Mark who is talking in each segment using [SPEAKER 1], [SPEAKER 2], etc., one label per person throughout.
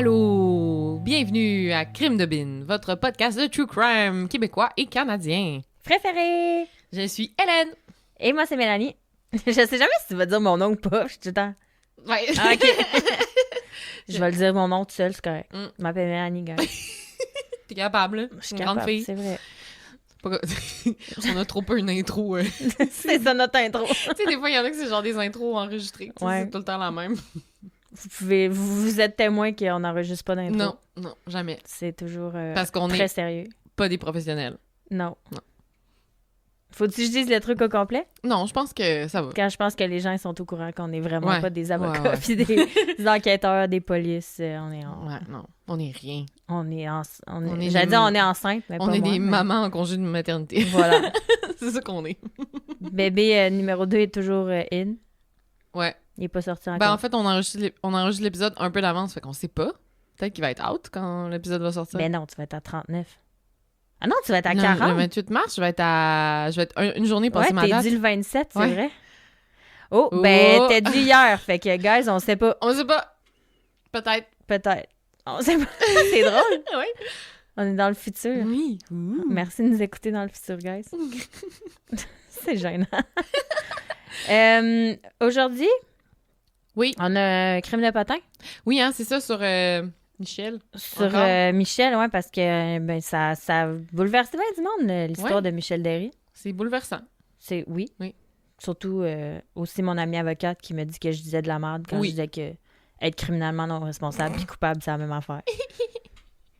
[SPEAKER 1] Allô! Bienvenue à Crime de Bin, votre podcast de true crime québécois et canadien.
[SPEAKER 2] Préféré!
[SPEAKER 1] Je suis Hélène.
[SPEAKER 2] Et moi, c'est Mélanie. Je sais jamais si tu vas dire mon nom ou pas. Je suis tout le temps...
[SPEAKER 1] Ouais.
[SPEAKER 2] Ah, OK. Je vais le dire mon nom tout seul, c'est correct. Je m'appelle Mélanie, gars.
[SPEAKER 1] T'es capable, là?
[SPEAKER 2] Je suis
[SPEAKER 1] Une grande
[SPEAKER 2] capable,
[SPEAKER 1] fille.
[SPEAKER 2] c'est vrai.
[SPEAKER 1] Pas- On a trop peu une intro.
[SPEAKER 2] C'est ça notre intro.
[SPEAKER 1] Tu sais, des fois, il y en a que c'est genre des intros enregistrées. Tu sais,
[SPEAKER 2] Ouais.
[SPEAKER 1] C'est tout le temps la même.
[SPEAKER 2] Vous êtes témoin qu'on n'enregistre pas d'intro.
[SPEAKER 1] Non, non, jamais.
[SPEAKER 2] C'est toujours
[SPEAKER 1] Parce qu'on
[SPEAKER 2] très
[SPEAKER 1] est
[SPEAKER 2] sérieux.
[SPEAKER 1] pas des professionnels.
[SPEAKER 2] Non.
[SPEAKER 1] Non.
[SPEAKER 2] Faut-tu que je dise le truc au complet?
[SPEAKER 1] Non, je pense que ça va.
[SPEAKER 2] Quand je pense que les gens ils sont au courant qu'on est vraiment
[SPEAKER 1] Ouais.
[SPEAKER 2] pas des avocats
[SPEAKER 1] Ouais, ouais.
[SPEAKER 2] puis des enquêteurs, des polices. On est en...
[SPEAKER 1] Ouais, non, on est rien.
[SPEAKER 2] J'allais dire on est enceinte, mais
[SPEAKER 1] On
[SPEAKER 2] pas
[SPEAKER 1] est
[SPEAKER 2] moi,
[SPEAKER 1] des
[SPEAKER 2] mais-
[SPEAKER 1] mamans en congé de maternité.
[SPEAKER 2] Voilà.
[SPEAKER 1] C'est ça qu'on est.
[SPEAKER 2] Bébé numéro 2 est toujours in.
[SPEAKER 1] Ouais.
[SPEAKER 2] Il est pas sorti encore.
[SPEAKER 1] Ben, en fait, on enregistre l'épisode un peu d'avance, fait qu'on sait pas. Peut-être qu'il va être out quand l'épisode va sortir.
[SPEAKER 2] Ben non, tu vas être à 39. Ah non, tu vas être à
[SPEAKER 1] Non,
[SPEAKER 2] 40.
[SPEAKER 1] le 28 mars, je vais être une journée passée
[SPEAKER 2] Ouais,
[SPEAKER 1] ma
[SPEAKER 2] t'es
[SPEAKER 1] date.
[SPEAKER 2] dit le 27, c'est
[SPEAKER 1] Ouais.
[SPEAKER 2] vrai? Oh, ben
[SPEAKER 1] Oh.
[SPEAKER 2] t'es dit hier. Fait que, guys, on sait pas.
[SPEAKER 1] On sait pas. Peut-être.
[SPEAKER 2] Peut-être. On sait pas. C'est drôle.
[SPEAKER 1] Oui.
[SPEAKER 2] On est dans le futur.
[SPEAKER 1] Oui.
[SPEAKER 2] Merci de nous écouter dans le futur, guys. C'est gênant. Aujourd'hui,
[SPEAKER 1] Oui.
[SPEAKER 2] on a un crime de potin
[SPEAKER 1] Oui, hein, c'est ça sur Michel.
[SPEAKER 2] sur
[SPEAKER 1] Encore?
[SPEAKER 2] Michel, ouais, parce que ben, ça a bouleversé bien du monde, l'histoire
[SPEAKER 1] Ouais.
[SPEAKER 2] de Michel Derry.
[SPEAKER 1] C'est bouleversant.
[SPEAKER 2] C'est oui.
[SPEAKER 1] Oui.
[SPEAKER 2] Surtout aussi mon amie avocate qui me dit que je disais de la merde quand
[SPEAKER 1] Oui.
[SPEAKER 2] je disais que être criminellement non responsable puis coupable, c'est la même affaire.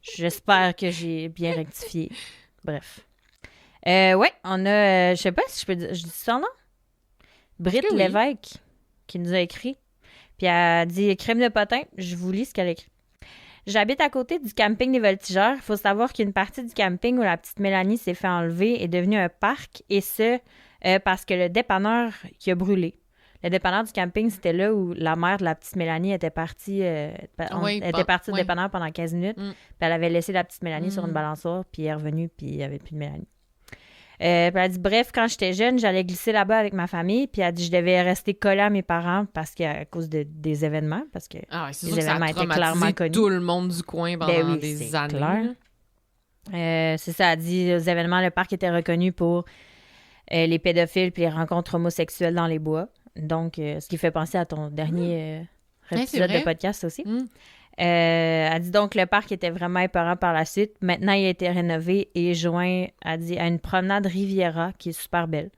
[SPEAKER 2] J'espère que j'ai bien rectifié. Bref. Ouais, on a, je sais pas si je peux dire, je dis son nom? Britt
[SPEAKER 1] Oui.
[SPEAKER 2] Lévesque qui nous a écrit. Puis elle a dit crime de potin. Je vous lis ce qu'elle a écrit. J'habite à côté du camping des Voltigeurs. Il faut savoir qu'une partie du camping où la petite Mélanie s'est fait enlever est devenue un parc, et ce, parce que le dépanneur qui a brûlé. Le dépanneur du camping, c'était là où la mère de la petite Mélanie était partie,
[SPEAKER 1] Oui,
[SPEAKER 2] était partie au
[SPEAKER 1] ouais.
[SPEAKER 2] dépanneur pendant 15 minutes.
[SPEAKER 1] Mm.
[SPEAKER 2] Puis elle avait laissé la petite Mélanie sur une balançoire, puis elle est revenue, puis il n'y avait plus de Mélanie. Puis elle a dit, bref, quand j'étais jeune, j'allais glisser là-bas avec ma famille, puis elle a dit, je devais rester collée à mes parents parce qu'à cause des événements, parce que
[SPEAKER 1] Ah ouais, c'est
[SPEAKER 2] Les
[SPEAKER 1] sûr que ça a
[SPEAKER 2] événements étaient
[SPEAKER 1] traumatisé
[SPEAKER 2] clairement connus.
[SPEAKER 1] tout le monde du coin pendant
[SPEAKER 2] Ben oui,
[SPEAKER 1] des
[SPEAKER 2] c'est
[SPEAKER 1] années.
[SPEAKER 2] clair. C'est ça, elle dit, aux événements, le parc était reconnu pour les pédophiles puis les rencontres homosexuelles dans les bois. Donc, ce qui fait penser à ton dernier
[SPEAKER 1] c'est
[SPEAKER 2] épisode
[SPEAKER 1] vrai.
[SPEAKER 2] de podcast aussi.
[SPEAKER 1] Mm.
[SPEAKER 2] Elle dit donc le parc était vraiment épeurant par la suite. Maintenant, il a été rénové et joint, elle dit, à une promenade Riviera qui est super belle.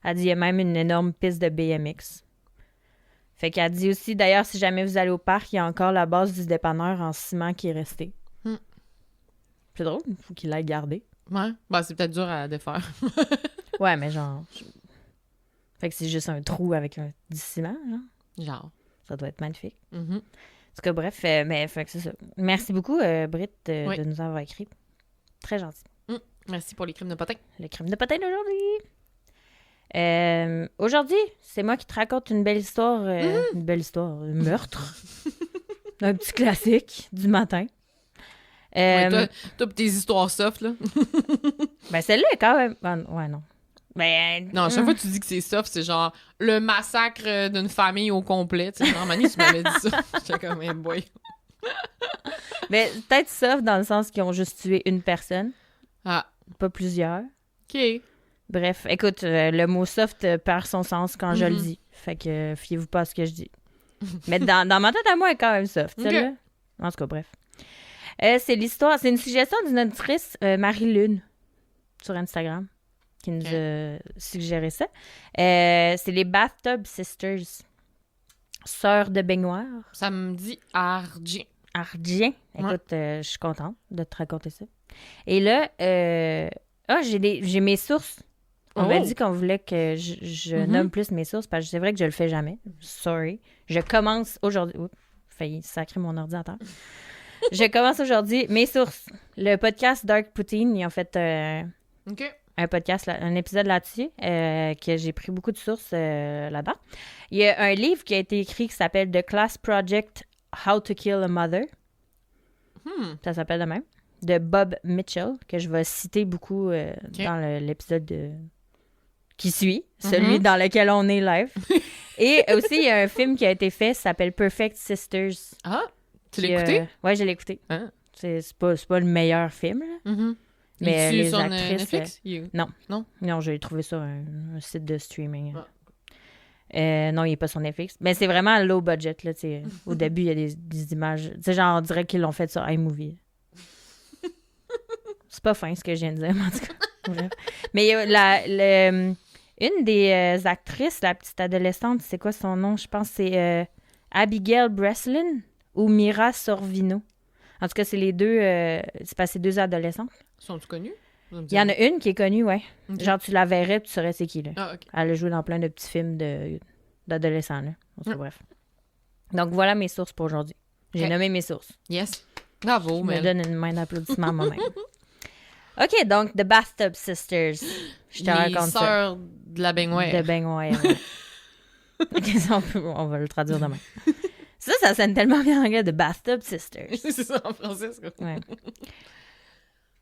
[SPEAKER 2] Elle dit, il y a même une énorme piste de BMX. Fait qu'elle dit aussi, d'ailleurs, si jamais vous allez au parc, il y a encore la base du dépanneur en ciment qui est restée.
[SPEAKER 1] Mm.
[SPEAKER 2] C'est drôle, il faut qu'il l'aille garder.
[SPEAKER 1] Ouais. Ben, c'est peut-être dur à défaire.
[SPEAKER 2] Ouais, mais genre... Fait que c'est juste un trou avec du ciment, genre.
[SPEAKER 1] Genre.
[SPEAKER 2] Ça doit être magnifique.
[SPEAKER 1] Mhm.
[SPEAKER 2] En tout cas, bref, mais fait que c'est ça. Merci beaucoup, Britt,
[SPEAKER 1] Oui.
[SPEAKER 2] de nous avoir écrit. Très gentil.
[SPEAKER 1] Merci pour les crimes de potin.
[SPEAKER 2] Le crime de potin d'aujourd'hui. Aujourd'hui, c'est moi qui te raconte une belle histoire. Une belle histoire. Un meurtre. Un petit classique du matin.
[SPEAKER 1] Ouais, toi pis tes histoires soft, là.
[SPEAKER 2] Ben, celle-là est quand même... Ah, ouais, non. Ben...
[SPEAKER 1] Non, à chaque fois que tu dis que c'est soft, c'est genre le massacre d'une famille au complet. Tu sais, Normanie, tu m'avais dit ça. J'étais comme, hey boy.
[SPEAKER 2] Mais peut-être soft dans le sens qu'ils ont juste tué une personne,
[SPEAKER 1] Ah,
[SPEAKER 2] pas plusieurs.
[SPEAKER 1] OK.
[SPEAKER 2] Bref, écoute, le mot soft perd son sens quand je le
[SPEAKER 1] Mhm.
[SPEAKER 2] dis. Fait que fiez-vous pas à ce que je dis. Mais dans ma tête à moi, elle est quand même soft,
[SPEAKER 1] Ok.
[SPEAKER 2] celle-là. En tout cas, bref. C'est une suggestion d'une auditrice, Marie-Lune, sur Instagram, qui nous
[SPEAKER 1] Ok.
[SPEAKER 2] a suggéré ça. C'est les Bathtub Sisters, sœurs de baignoire.
[SPEAKER 1] Ça me dit Argent.
[SPEAKER 2] Ardien.
[SPEAKER 1] Ouais.
[SPEAKER 2] Écoute, je suis contente de te raconter ça. Et là, j'ai mes sources. On m'a
[SPEAKER 1] Oh.
[SPEAKER 2] dit qu'on voulait que je
[SPEAKER 1] Mhm.
[SPEAKER 2] nomme plus mes sources parce que c'est vrai que je le fais jamais. Sorry. Je commence aujourd'hui. Oups, failli sacrer mon ordinateur. Je commence aujourd'hui mes sources. Le podcast Dark Poutine, ils ont fait
[SPEAKER 1] OK.
[SPEAKER 2] un podcast, un épisode là-dessus, que j'ai pris beaucoup de sources là-dedans. Il y a un livre qui a été écrit qui s'appelle The Class Project How to Kill a Mother. Ça s'appelle de même. De Bob Mitchell, que je vais citer beaucoup dans l'épisode qui suit, celui dans lequel on est live. Et aussi, il y a un film qui a été fait, ça s'appelle Perfect Sisters.
[SPEAKER 1] Ah, Tu l'as écouté?
[SPEAKER 2] Ouais, je l'ai écouté.
[SPEAKER 1] Hein?
[SPEAKER 2] C'est pas le meilleur film, là. Mais
[SPEAKER 1] Es-tu
[SPEAKER 2] les
[SPEAKER 1] sur
[SPEAKER 2] actrices...
[SPEAKER 1] Netflix?
[SPEAKER 2] Non, j'ai trouvé ça un site de streaming.
[SPEAKER 1] Ah.
[SPEAKER 2] Non, il est pas sur Netflix. Mais c'est vraiment low budget, là, tu sais. Au début, il y a des images... Tu sais, genre, on dirait qu'ils l'ont fait sur iMovie. C'est pas fin, ce que je viens de dire, mais en tout cas. Bref. Mais une des actrices, la petite adolescente, c'est quoi son nom? Je pense que c'est Abigail Breslin ou Mira Sorvino. En tout cas, c'est les deux... c'est pas ces deux adolescentes.
[SPEAKER 1] Sont-tu connus?
[SPEAKER 2] Il y en a une qui est connue, ouais.
[SPEAKER 1] Okay.
[SPEAKER 2] Genre, tu la verrais, tu saurais c'est qui, là.
[SPEAKER 1] Ah, OK.
[SPEAKER 2] Elle a joué dans plein de petits films d'adolescents, là. En tout cas, bref. Donc, voilà mes sources pour aujourd'hui. J'ai nommé mes sources.
[SPEAKER 1] Yes. Bravo,
[SPEAKER 2] Je me donne une main d'applaudissement à moi-même. OK, donc, The Bathtub Sisters. Je te raconte ça.
[SPEAKER 1] Les sœurs de la baignoire.
[SPEAKER 2] De baignoire, ouais. OK, ça, on va le traduire demain. Ça sonne tellement bien en anglais, The Bathtub Sisters.
[SPEAKER 1] C'est ça en français, c'est quoi?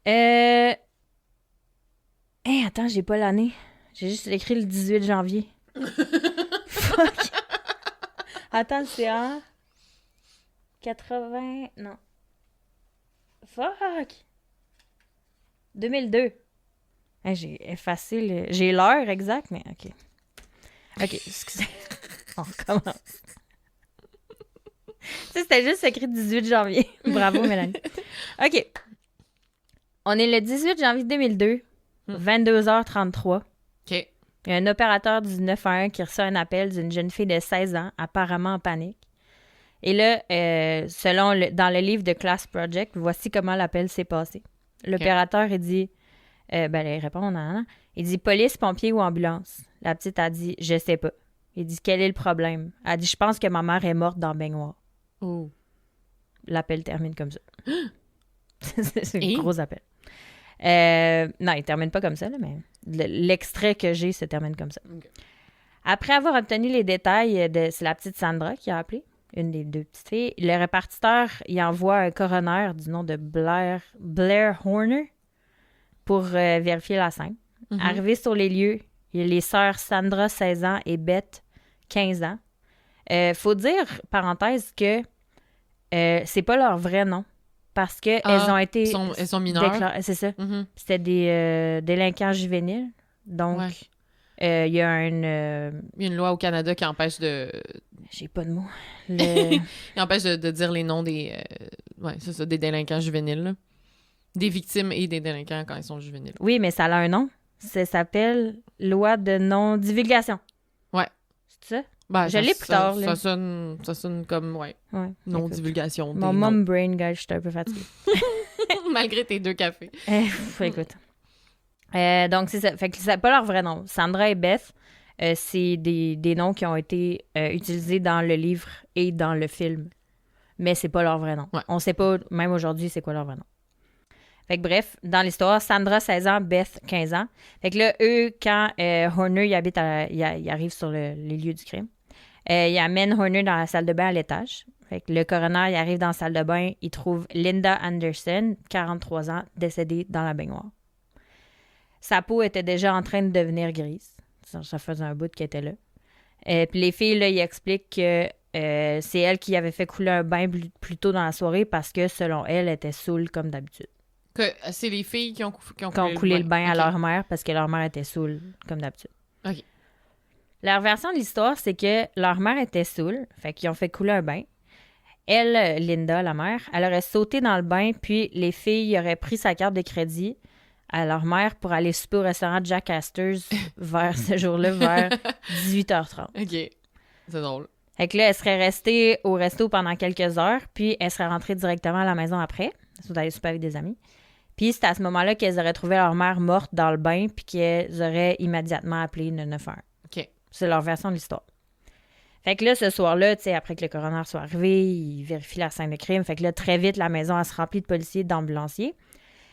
[SPEAKER 2] Ouais. Hey, attends, j'ai pas l'année. J'ai juste écrit le 18 janvier. Fuck. Attends, c'est en 80... Non. Fuck. 2002. Hey, j'ai effacé le... J'ai l'heure exacte, mais OK. OK, excusez. On recommence. C'était juste écrit 18 janvier. Bravo, Mélanie. OK. On est le 18 janvier 2002, 22h33.
[SPEAKER 1] OK.
[SPEAKER 2] Il y a un opérateur du 911 qui reçoit un appel d'une jeune fille de 16 ans, apparemment en panique. Et là, dans le livre de Class Project, voici comment l'appel s'est passé. L'opérateur, il dit... il répond, non. Il dit « Police, pompiers ou ambulance? » La petite a dit « Je sais pas. » Il dit « Quel est le problème? » Elle dit « Je pense que ma mère est morte dans le baignoire. »
[SPEAKER 1] Oh.
[SPEAKER 2] L'appel termine comme ça. C'est un gros appel. Non, il termine pas comme ça, là, mais l'extrait que j'ai se termine comme ça.
[SPEAKER 1] Okay.
[SPEAKER 2] Après avoir obtenu les détails, c'est la petite Sandra qui a appelé, une des deux petites filles. Le répartiteur, il envoie un coroner du nom de Blair Horner pour vérifier la scène.
[SPEAKER 1] Mm-hmm.
[SPEAKER 2] Arrivé sur les lieux, il y a les sœurs Sandra, 16 ans, et Beth, 15 ans. Faut dire, parenthèse, que c'est pas leur vrai nom. Parce qu'elles ont été...
[SPEAKER 1] Elles sont mineures.
[SPEAKER 2] C'est ça.
[SPEAKER 1] Mm-hmm.
[SPEAKER 2] C'était des délinquants juvéniles. Donc, il y a une...
[SPEAKER 1] Il y a une loi au Canada qui empêche de...
[SPEAKER 2] J'ai pas de mots.
[SPEAKER 1] Il empêche de dire les noms des... c'est ça, des délinquants juvéniles. Là. Des victimes et des délinquants quand ils sont juvéniles.
[SPEAKER 2] Oui, mais ça a un nom. Ça s'appelle loi de non-divulgation.
[SPEAKER 1] Ouais.
[SPEAKER 2] C'est ça?
[SPEAKER 1] Ben,
[SPEAKER 2] je l'ai plus tard.
[SPEAKER 1] Ça sonne comme, non-divulgation.
[SPEAKER 2] Mon mom brain, guys, j'étais un peu fatiguée.
[SPEAKER 1] Malgré tes 2 cafés.
[SPEAKER 2] Écoute. Donc, c'est ça. Fait que c'est pas leur vrai nom. Sandra et Beth, c'est des noms qui ont été utilisés dans le livre et dans le film. Mais c'est pas leur vrai nom.
[SPEAKER 1] Ouais.
[SPEAKER 2] On sait pas, même aujourd'hui, c'est quoi leur vrai nom. Fait que bref, dans l'histoire, Sandra, 16 ans, Beth, 15 ans. Fait que là, eux, quand Horner, il arrive sur les lieux du crime, il amène Horner dans la salle de bain à l'étage. Fait que le coroner, il arrive dans la salle de bain, il trouve Linda Anderson, 43 ans, décédée dans la baignoire. Sa peau était déjà en train de devenir grise. Ça faisait un bout qu'elle était là. Puis les filles, là, ils expliquent que c'est elle qui avait fait couler un bain plus tôt dans la soirée parce que, selon elle, elle était saoule comme d'habitude.
[SPEAKER 1] Que c'est les filles qui ont
[SPEAKER 2] coulé le bain à
[SPEAKER 1] okay.
[SPEAKER 2] leur mère parce que leur mère était saoule comme d'habitude.
[SPEAKER 1] OK.
[SPEAKER 2] Leur version de l'histoire, c'est que leur mère était saoule, fait qu'ils ont fait couler un bain. Elle, Linda, la mère, elle aurait sauté dans le bain, puis les filles auraient pris sa carte de crédit à leur mère pour aller souper au restaurant Jack Astor's vers ce jour-là, vers 18h30.
[SPEAKER 1] OK. C'est drôle.
[SPEAKER 2] Fait que là, elle serait restée au resto pendant quelques heures, puis elle serait rentrée directement à la maison après. Elle serait allée souper avec des amis. Puis c'est à ce moment-là qu'elles auraient trouvé leur mère morte dans le bain, puis qu'elles auraient immédiatement appelé le 911.
[SPEAKER 1] OK.
[SPEAKER 2] C'est leur version de l'histoire. Fait que là, ce soir-là, tu sais, après que le coroner soit arrivé, il vérifie la scène de crime. Fait que là, très vite, la maison, elle se remplit de policiers et d'ambulanciers.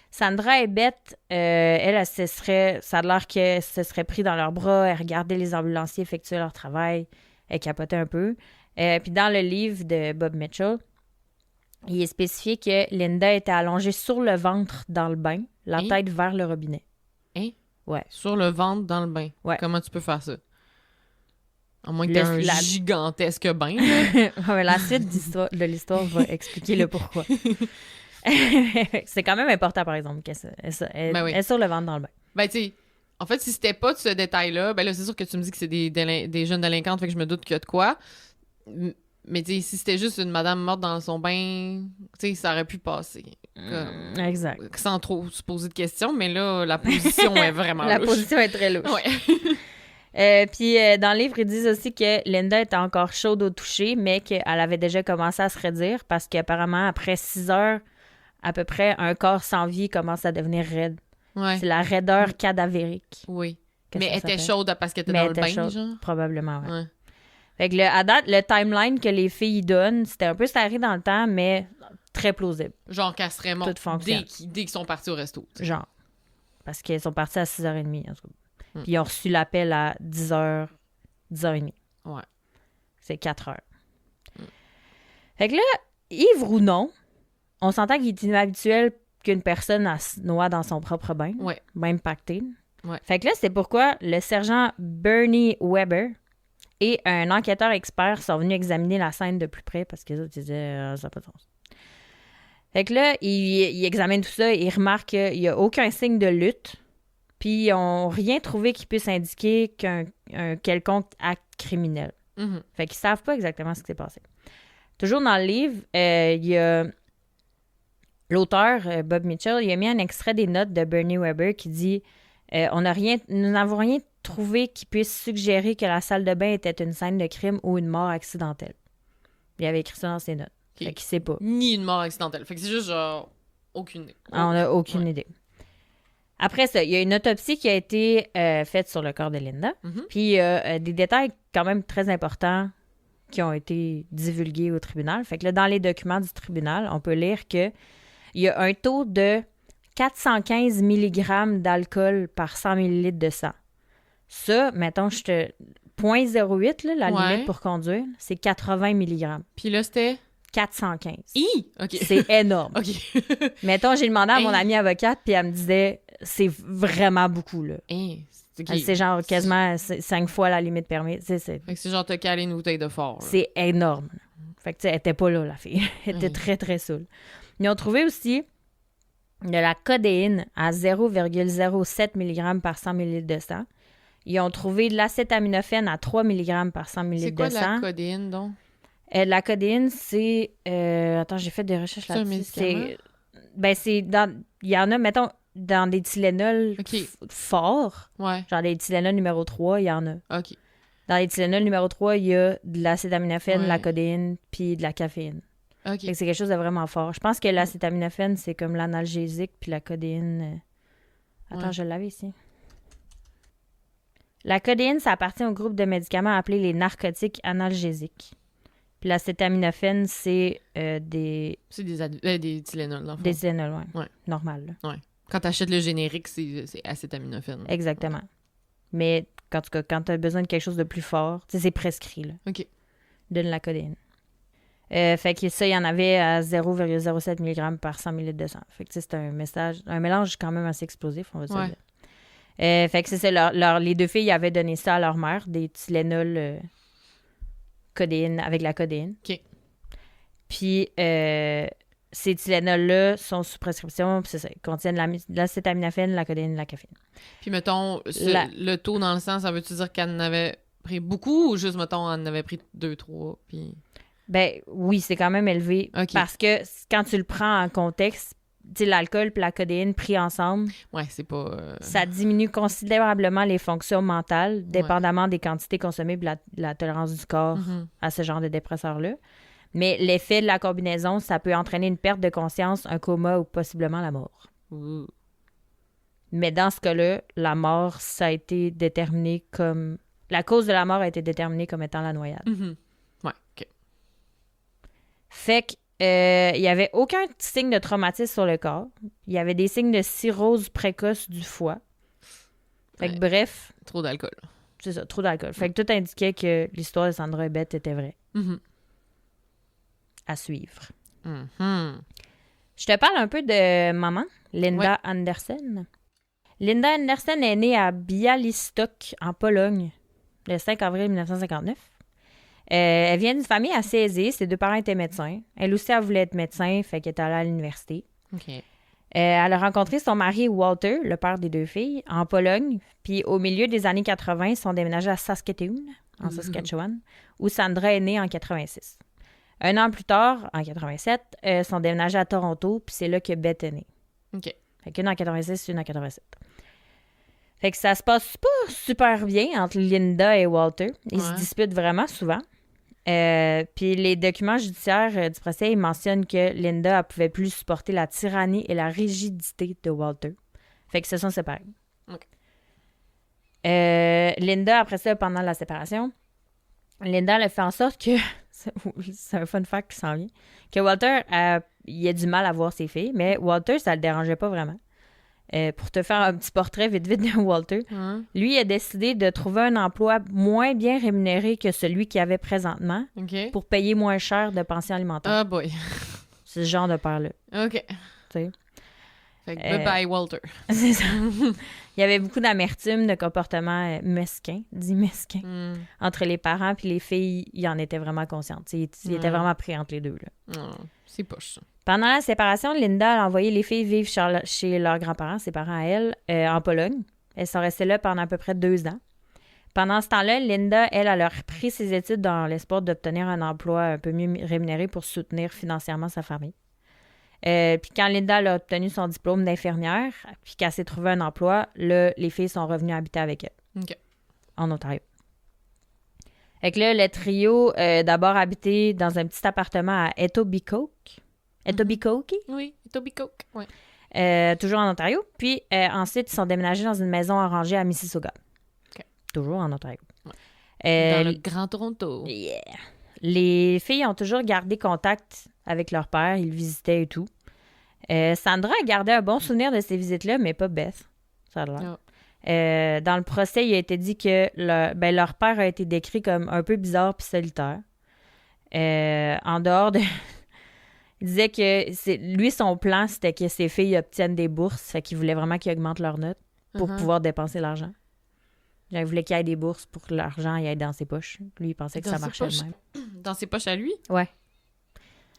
[SPEAKER 2] Sandra et Beth, ça a l'air qu'elles se seraient pris dans leurs bras, elles regardaient les ambulanciers effectuer leur travail, elles capotaient un peu. Puis dans le livre de Bob Mitchell, il est spécifié que Linda était allongée sur le ventre dans le bain, la tête vers le robinet.
[SPEAKER 1] Hein?
[SPEAKER 2] Ouais.
[SPEAKER 1] Sur le ventre dans le bain.
[SPEAKER 2] Ouais.
[SPEAKER 1] Comment tu peux faire ça? À moins que t'aies un gigantesque bain.
[SPEAKER 2] Ouais, la suite de l'histoire va expliquer le pourquoi. C'est quand même important, par exemple, qu'elle est sur le ventre dans le bain.
[SPEAKER 1] Ben, tu sais, en fait, si c'était pas de ce détail-là, ben là, c'est sûr que tu me dis que c'est des jeunes délinquantes, fait que je me doute qu'il y a de quoi. Mais tu sais, si c'était juste une madame morte dans son bain, tu sais, ça aurait pu passer.
[SPEAKER 2] Exact.
[SPEAKER 1] Sans trop se poser de questions, mais là, la position est vraiment
[SPEAKER 2] La
[SPEAKER 1] louche.
[SPEAKER 2] position est très louche. Puis dans le livre, ils disent aussi que Linda était encore chaude au toucher, mais qu'elle avait déjà commencé à se raidir parce qu'apparemment, après 6 heures, à peu près, un corps sans vie commence à devenir raide.
[SPEAKER 1] Ouais.
[SPEAKER 2] C'est la raideur cadavérique.
[SPEAKER 1] Oui. Mais elle était chaude parce qu'elle était dans le bain, genre?
[SPEAKER 2] Probablement, ouais. Fait que à date, le timeline que les filles donnent, c'était un peu serré dans le temps, mais très plausible.
[SPEAKER 1] Genre qu'elle serait morte dès qu'ils sont partis au resto.
[SPEAKER 2] T'sais. Genre. Parce qu'ils sont partis à 6h30, en tout cas. Puis ils ont reçu l'appel à 10h30.
[SPEAKER 1] Ouais.
[SPEAKER 2] C'est 4h. Fait que là, ivre ou non, on s'entend qu'il est inhabituel qu'une personne se noie dans son propre bain.
[SPEAKER 1] Ouais.
[SPEAKER 2] Même pacté.
[SPEAKER 1] Ouais.
[SPEAKER 2] Fait que là, c'est pourquoi le sergent Bernie Weber et un enquêteur expert sont venus examiner la scène de plus près parce que les autres disaient ça n'a pas de sens. Fait que là, ils examinent tout ça et ils remarquent qu'il n'y a aucun signe de lutte. Puis ils n'ont rien trouvé qui puisse indiquer qu'un quelconque acte criminel.
[SPEAKER 1] Mm-hmm.
[SPEAKER 2] Fait qu'ils savent pas exactement ce qui s'est passé. Toujours dans le livre, il y a l'auteur, Bob Mitchell, il a mis un extrait des notes de Bernie Weber qui dit nous n'avons rien trouvé qui puisse suggérer que la salle de bain était une scène de crime ou une mort accidentelle. Il avait écrit ça dans ses notes.
[SPEAKER 1] Okay.
[SPEAKER 2] Fait qu'il sait pas.
[SPEAKER 1] Ni une mort accidentelle. Fait que c'est juste genre aucune idée.
[SPEAKER 2] On n'a aucune idée. Après ça, il y a une autopsie qui a été faite sur le corps de Linda.
[SPEAKER 1] Mm-hmm.
[SPEAKER 2] Puis il y a des détails quand même très importants qui ont été divulgués au tribunal. Fait que là, dans les documents du tribunal, on peut lire que il y a un taux de 415 mg d'alcool par 100 ml de sang. Ça, mettons, 0.08, là, la limite pour conduire, c'est 80 mg.
[SPEAKER 1] Puis là, c'était
[SPEAKER 2] 415.
[SPEAKER 1] OK.
[SPEAKER 2] C'est énorme.
[SPEAKER 1] OK.
[SPEAKER 2] Mettons, j'ai demandé à mon amie avocate, puis elle me disait, c'est vraiment beaucoup, là. C'est genre quasiment 5 fois la limite permise.
[SPEAKER 1] Fait que c'est genre te caler une bouteille de fort. Là.
[SPEAKER 2] C'est énorme. Fait que, tu sais, elle était pas là, la fille. Elle était très, très saoule. Ils ont trouvé aussi de la codéine à 0,07 mg par 100 ml de sang. Ils ont trouvé de l'acétaminophène à 3 mg par 100 ml de sang.
[SPEAKER 1] C'est quoi de la codéine, donc?
[SPEAKER 2] La codéine, c'est... attends, j'ai fait des recherches là-dessus. C'est dans... Il y en a, mettons, dans des Tylenol forts.
[SPEAKER 1] Ouais.
[SPEAKER 2] Genre les Tylenol numéro 3, il y en a.
[SPEAKER 1] OK.
[SPEAKER 2] Dans les Tylenol numéro 3, il y a de l'acétaminophène, de la codéine, puis de la caféine.
[SPEAKER 1] OK.
[SPEAKER 2] C'est quelque chose de vraiment fort. Je pense que l'acétaminophène, c'est comme l'analgésique, puis la codéine... Attends, je l'avais ici. La codéine, ça appartient au groupe de médicaments appelés les narcotiques analgésiques. Puis l'acétaminophène, c'est des...
[SPEAKER 1] C'est des Tylenol, dans le fond.
[SPEAKER 2] Des Tylenol, oui. Normal.
[SPEAKER 1] Ouais. Quand t'achètes le générique, c'est acétaminophène.
[SPEAKER 2] Exactement. Mais, en tout cas, quand t'as besoin de quelque chose de plus fort, tu sais, c'est prescrit, là.
[SPEAKER 1] OK.
[SPEAKER 2] Donne la codéine. Fait que ça, il y en avait à 0,07 mg par 100 ml de sang. Fait que c'est un mélange quand même assez explosif, on va dire. Fait que c'est ça, les deux filles avaient donné ça à leur mère, des Tylenol codéine, avec la codéine.
[SPEAKER 1] OK.
[SPEAKER 2] Puis ces Tylenol-là sont sous prescription, puis c'est ça, ils contiennent de l'acétaminophène, la codéine, la caféine.
[SPEAKER 1] Puis mettons, le taux dans le sang, ça veut-tu dire qu'elle en avait pris beaucoup ou juste, mettons, elle en avait pris 2, 3, puis...
[SPEAKER 2] Ben oui, c'est quand même élevé.
[SPEAKER 1] Okay.
[SPEAKER 2] Parce que quand tu le prends en contexte, tu sais, l'alcool et la codéine pris ensemble,
[SPEAKER 1] c'est pas...
[SPEAKER 2] ça diminue considérablement les fonctions mentales, dépendamment des quantités consommées et la tolérance du corps à ce genre de dépresseurs-là. Mais l'effet de la combinaison, ça peut entraîner une perte de conscience, un coma ou possiblement la mort.
[SPEAKER 1] Ouh.
[SPEAKER 2] Mais dans ce cas-là, la mort, ça a été déterminé comme... La cause de la mort a été déterminée comme étant la noyade.
[SPEAKER 1] Mm-hmm. Ouais, OK.
[SPEAKER 2] Fait que il n'y avait aucun signe de traumatisme sur le corps. Il y avait des signes de cirrhose précoce du foie. Fait que bref...
[SPEAKER 1] Trop d'alcool.
[SPEAKER 2] C'est ça, trop d'alcool. Fait que tout indiquait que l'histoire de Sandra et Beth était vraie.
[SPEAKER 1] Mm-hmm.
[SPEAKER 2] À suivre.
[SPEAKER 1] Mm-hmm.
[SPEAKER 2] Je te parle un peu de maman, Linda Andersen. Linda Andersen est née à Białystok, en Pologne, le 5 avril 1959. Elle vient d'une famille assez aisée. Ses 2 parents étaient médecins. Elle aussi, elle voulait être médecin, fait qu'elle est allée à l'université.
[SPEAKER 1] OK.
[SPEAKER 2] Elle a rencontré son mari Walter, le père des 2 filles, en Pologne. Puis au milieu des années 80, ils sont déménagés à Saskatoon, en Saskatchewan, où Sandra est née en 86. Un an plus tard, en 87, ils sont déménagés à Toronto, puis c'est là que Beth est née.
[SPEAKER 1] OK.
[SPEAKER 2] Fait qu'une en 86, une en 87. Fait que ça se passe pas super bien entre Linda et Walter. Ils se disputent vraiment souvent. Puis les documents judiciaires du procès, ils mentionnent que Linda, elle pouvait plus supporter la tyrannie et la rigidité de Walter. Fait qu'ils se sont séparés.
[SPEAKER 1] OK.
[SPEAKER 2] Linda, après ça, pendant la séparation, Linda, elle a fait en sorte que... c'est un fun fact qui s'en vient. Que Walter, il a du mal à voir ses filles, mais Walter, ça le dérangeait pas vraiment. Pour te faire un petit portrait vite de Walter, lui, il a décidé de trouver un emploi moins bien rémunéré que celui qu'il avait présentement pour payer moins cher de pension alimentaire.
[SPEAKER 1] Ah boy.
[SPEAKER 2] C'est ce genre de père-là.
[SPEAKER 1] OK.
[SPEAKER 2] Tu sais.
[SPEAKER 1] Fait que bye-bye, Walter.
[SPEAKER 2] C'est ça. Il y avait beaucoup d'amertume, de comportement mesquin, dit mesquin, entre les parents puis les filles. Ils en étaient vraiment conscientes. Ils étaient vraiment pris entre les deux. Là.
[SPEAKER 1] C'est poche, ça.
[SPEAKER 2] Pendant la séparation, Linda a envoyé les filles vivre chez leurs grands-parents, ses parents à elle, en Pologne. Elles sont restées là pendant à peu près 2 ans. Pendant ce temps-là, Linda, elle a repris ses études dans l'espoir d'obtenir un emploi un peu mieux rémunéré pour soutenir financièrement sa famille. Puis quand Linda a obtenu son diplôme d'infirmière, puis qu'elle s'est trouvé un emploi, là, les filles sont revenues habiter avec elle.
[SPEAKER 1] OK.
[SPEAKER 2] En Ontario. Fait que là, le trio d'abord habité dans un petit appartement à Etobicoke. Etobicoke?
[SPEAKER 1] Oui, Etobicoke, oui.
[SPEAKER 2] Toujours en Ontario. Puis ensuite, ils sont déménagés dans une maison arrangée à Mississauga.
[SPEAKER 1] OK.
[SPEAKER 2] Toujours en Ontario.
[SPEAKER 1] Ouais. Dans le Grand Toronto.
[SPEAKER 2] Yeah. Les filles ont toujours gardé contact avec leur père. Ils le visitaient et tout. Sandra a gardé un bon souvenir de ces visites-là, mais pas Beth. Ça a l'air. Oh. Dans le procès, il a été dit que leur père a été décrit comme un peu bizarre puis solitaire. En dehors de... Il disait que lui, son plan, c'était que ses filles obtiennent des bourses. Fait qu'il voulait vraiment qu'ils augmentent leurs notes pour pouvoir dépenser l'argent. Il voulait qu'il y ait des bourses pour que l'argent aille dans ses poches. Lui, il pensait que ça marchait de même.
[SPEAKER 1] Dans ses poches à lui?
[SPEAKER 2] Ouais.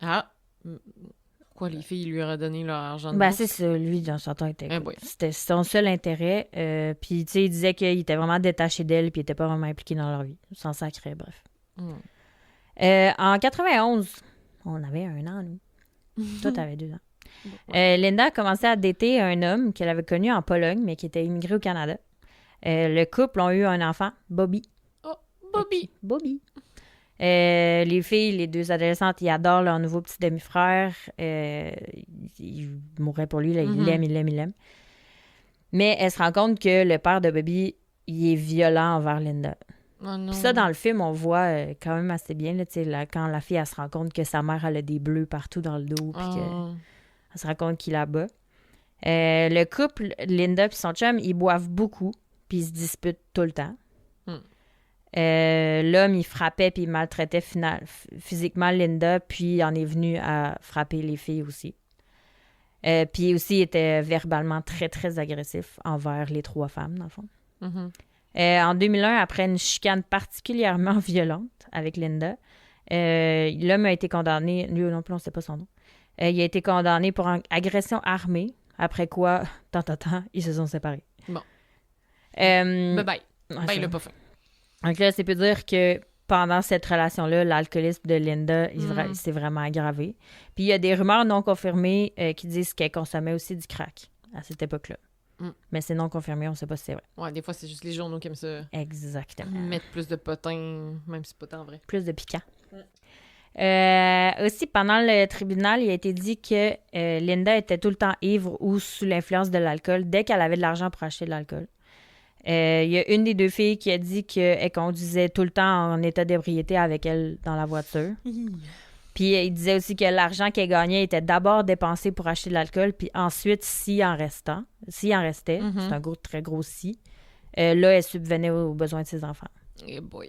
[SPEAKER 1] Ah. Pourquoi les filles lui auraient donné leur argent de
[SPEAKER 2] bourse?
[SPEAKER 1] bourse?
[SPEAKER 2] C'est ça. Lui, dans son temps, c'était son seul intérêt. Puis, tu sais, il disait qu'il était vraiment détaché d'elle puis il était pas vraiment impliqué dans leur vie. Sans sacré, bref. En 91, on avait 1 an, nous. Toi, t'avais 2 ans. Linda a commencé à dater un homme qu'elle avait connu en Pologne, mais qui était immigré au Canada. Le couple ont eu un enfant, Bobby.
[SPEAKER 1] Oh, Bobby!
[SPEAKER 2] Bobby. Les filles, les 2 adolescentes, ils adorent leur nouveau petit demi-frère. Ils mourraient pour lui, là. Ils l'aiment. Mais elle se rend compte que le père de Bobby, il est violent envers Linda.
[SPEAKER 1] Oh non.
[SPEAKER 2] Puis ça, dans le film, on voit quand même assez bien, là, quand la fille, elle se rend compte que sa mère, elle a des bleus partout dans le dos, puis qu'elle se rend compte qu'il la bat. Le couple, Linda et son chum, ils boivent beaucoup, puis ils se disputent tout le temps. L'homme, il frappait puis il maltraitait physiquement Linda, puis il en est venu à frapper les filles aussi. Puis aussi, il était verbalement très, très agressif envers les 3 femmes, dans le fond. En 2001, après une chicane particulièrement violente avec Linda, l'homme a été condamné, lui non plus, on ne sait pas son nom, il a été condamné pour agression armée, après quoi, ils se sont séparés.
[SPEAKER 1] Bon.
[SPEAKER 2] Bye.
[SPEAKER 1] Bye, il l'a pas fait.
[SPEAKER 2] Donc là, c'est peut dire que pendant cette relation-là, l'alcoolisme de Linda s'est vraiment aggravé. Puis il y a des rumeurs non confirmées qui disent qu'elle consommait aussi du crack à cette époque-là. Mais c'est non confirmé, on ne sait pas si c'est vrai.
[SPEAKER 1] Ouais, des fois, c'est juste les journaux qui aiment ça.
[SPEAKER 2] Exactement.
[SPEAKER 1] Mettre plus de potins, même si c'est pas tant vrai.
[SPEAKER 2] Plus de piquant. Aussi, pendant le tribunal, il a été dit que Linda était tout le temps ivre ou sous l'influence de l'alcool dès qu'elle avait de l'argent pour acheter de l'alcool. Il y a une des 2 filles qui a dit qu'elle conduisait tout le temps en état d'ébriété avec elle dans la voiture. Puis il disait aussi que l'argent qu'elle gagnait était d'abord dépensé pour acheter de l'alcool, puis ensuite, s'il en restait, c'est un très gros si, là, elle subvenait aux besoins de ses enfants.
[SPEAKER 1] Eh boy.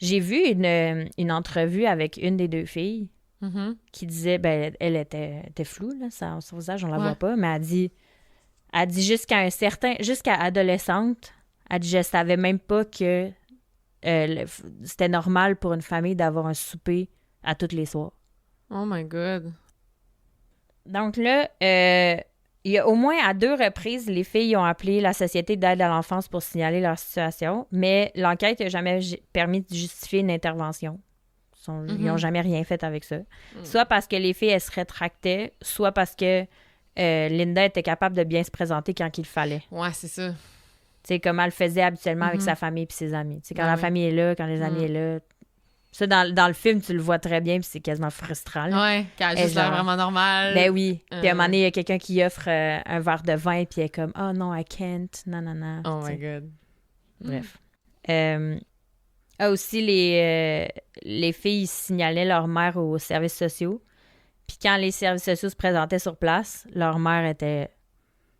[SPEAKER 2] J'ai vu une entrevue avec une des 2 filles qui disait, elle était floue, là, son visage, on la voit pas, mais elle dit jusqu'à adolescente, elle dit, je savais même pas que c'était normal pour une famille d'avoir un souper à tous les soirs.
[SPEAKER 1] Oh my God.
[SPEAKER 2] Donc là, il y a au moins à 2 reprises, les filles ont appelé la Société d'aide à l'enfance pour signaler leur situation, mais l'enquête n'a jamais permis de justifier une intervention. Ils n'ont jamais rien fait avec ça. Soit parce que les filles, elles se rétractaient, soit parce que Linda était capable de bien se présenter quand il fallait.
[SPEAKER 1] Ouais, c'est ça.
[SPEAKER 2] Tu sais, comme elle le faisait habituellement avec sa famille et ses amis. Tu sais, quand la famille est là, quand les amis sont là. Ça, dans le film, tu le vois très bien, puis c'est quasiment frustrant. Là.
[SPEAKER 1] Ouais, quand elle a juste l'air vraiment normal.
[SPEAKER 2] Ben oui. Puis à un moment donné, il y a quelqu'un qui offre un verre de vin, puis elle est comme « Oh non, I can't. Non, non, non. »
[SPEAKER 1] Oh my God.
[SPEAKER 2] Bref. Aussi, les filles signalaient leur mère aux services sociaux. Puis quand les services sociaux se présentaient sur place, leur mère était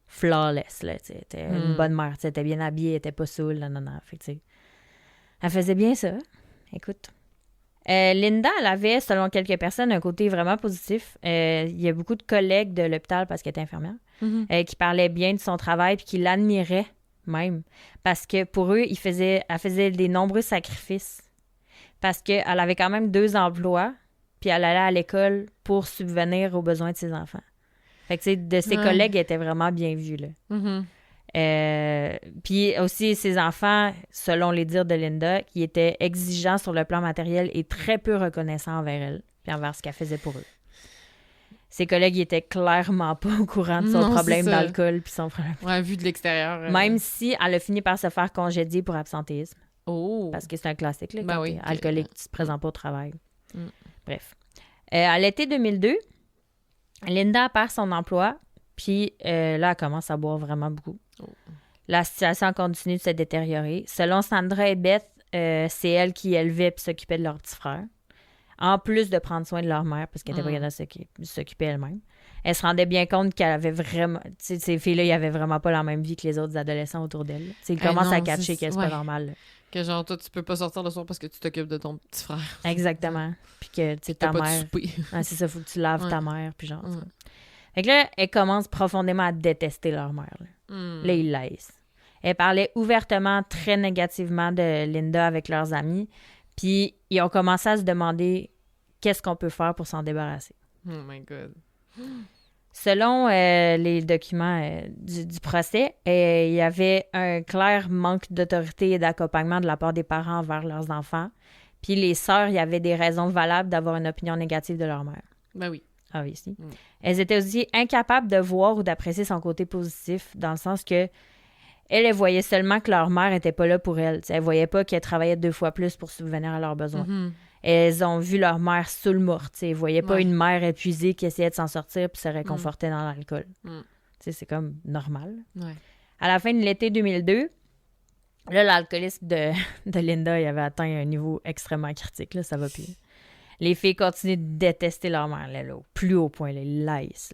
[SPEAKER 2] flawless. Là, était une bonne mère. Elle était bien habillée, elle était pas saoule. Non, non, non. Fait que, elle faisait bien ça. Écoute. Linda, elle avait, selon quelques personnes, un côté vraiment positif. Il y a beaucoup de collègues de l'hôpital, parce qu'elle était infirmière, qui parlaient bien de son travail puis qui l'admiraient même. Parce que pour eux, elle faisait des nombreux sacrifices. Parce qu'elle avait quand même 2 emplois, puis elle allait à l'école pour subvenir aux besoins de ses enfants. Fait que, tu sais, de ses collègues, elle était vraiment bien vue, là. Puis aussi, ses enfants, selon les dires de Linda, qui étaient exigeants sur le plan matériel et très peu reconnaissants envers elle, puis envers ce qu'elle faisait pour eux. Ses collègues ils étaient clairement pas au courant de son problème d'alcool puis son problème.
[SPEAKER 1] Ouais, vu de l'extérieur.
[SPEAKER 2] Même si elle a fini par se faire congédier pour absentéisme.
[SPEAKER 1] Oh!
[SPEAKER 2] Parce que c'est un classique, là,
[SPEAKER 1] Ben
[SPEAKER 2] quand
[SPEAKER 1] oui,
[SPEAKER 2] t'es alcoolique, tu te présentes pas au travail.
[SPEAKER 1] Mm.
[SPEAKER 2] Bref. À l'été 2002, Linda perd son emploi, puis là, elle commence à boire vraiment beaucoup.
[SPEAKER 1] Oh.
[SPEAKER 2] La situation continue de se détériorer. Selon Sandra et Beth, c'est elle qui élevait et s'occupait de leur petit frère. En plus de prendre soin de leur mère, parce qu'elle était pas capable de s'occuper elle-même. Elle se rendait bien compte qu'elle avait vraiment... Tu sais, ces filles-là, ils avaient vraiment pas la même vie que les autres adolescents autour d'elle. Tu sais, ils commencent à catcher que c'est pas normal. Là.
[SPEAKER 1] Que genre, toi, tu peux pas sortir le soir parce que tu t'occupes de ton petit frère.
[SPEAKER 2] Exactement. Puis que, tu sais, ta
[SPEAKER 1] pas
[SPEAKER 2] mère...
[SPEAKER 1] de souper.
[SPEAKER 2] Ah, c'est ça, faut que tu laves ta mère, puis genre... Fait que là, elle commence profondément à détester leur mère. Là, ils laissent. Elle parlait ouvertement, très négativement de Linda avec leurs amis. Puis ils ont commencé à se demander qu'est-ce qu'on peut faire pour s'en débarrasser.
[SPEAKER 1] Oh my God.
[SPEAKER 2] Selon les documents du procès, il y avait un clair manque d'autorité et d'accompagnement de la part des parents envers leurs enfants. Puis les sœurs, il y avait des raisons valables d'avoir une opinion négative de leur mère.
[SPEAKER 1] Ben oui.
[SPEAKER 2] Ah oui, si. Elles étaient aussi incapables de voir ou d'apprécier son côté positif, dans le sens que elle voyait seulement que leur mère était pas là pour elle. T'sais, elle voyait pas qu'elle travaillait 2 fois plus pour subvenir à leurs besoins. Elles ont vu leur mère saoule morte. Elles voyaient pas une mère épuisée qui essayait de s'en sortir puis se réconfortait dans l'alcool. C'est comme normal.
[SPEAKER 1] Ouais.
[SPEAKER 2] À la fin de l'été 2002, là, l'alcoolisme de Linda il avait atteint un niveau extrêmement critique. Là, ça va plus. Les filles continuent de détester leur mère, là, au plus haut point, les laissent.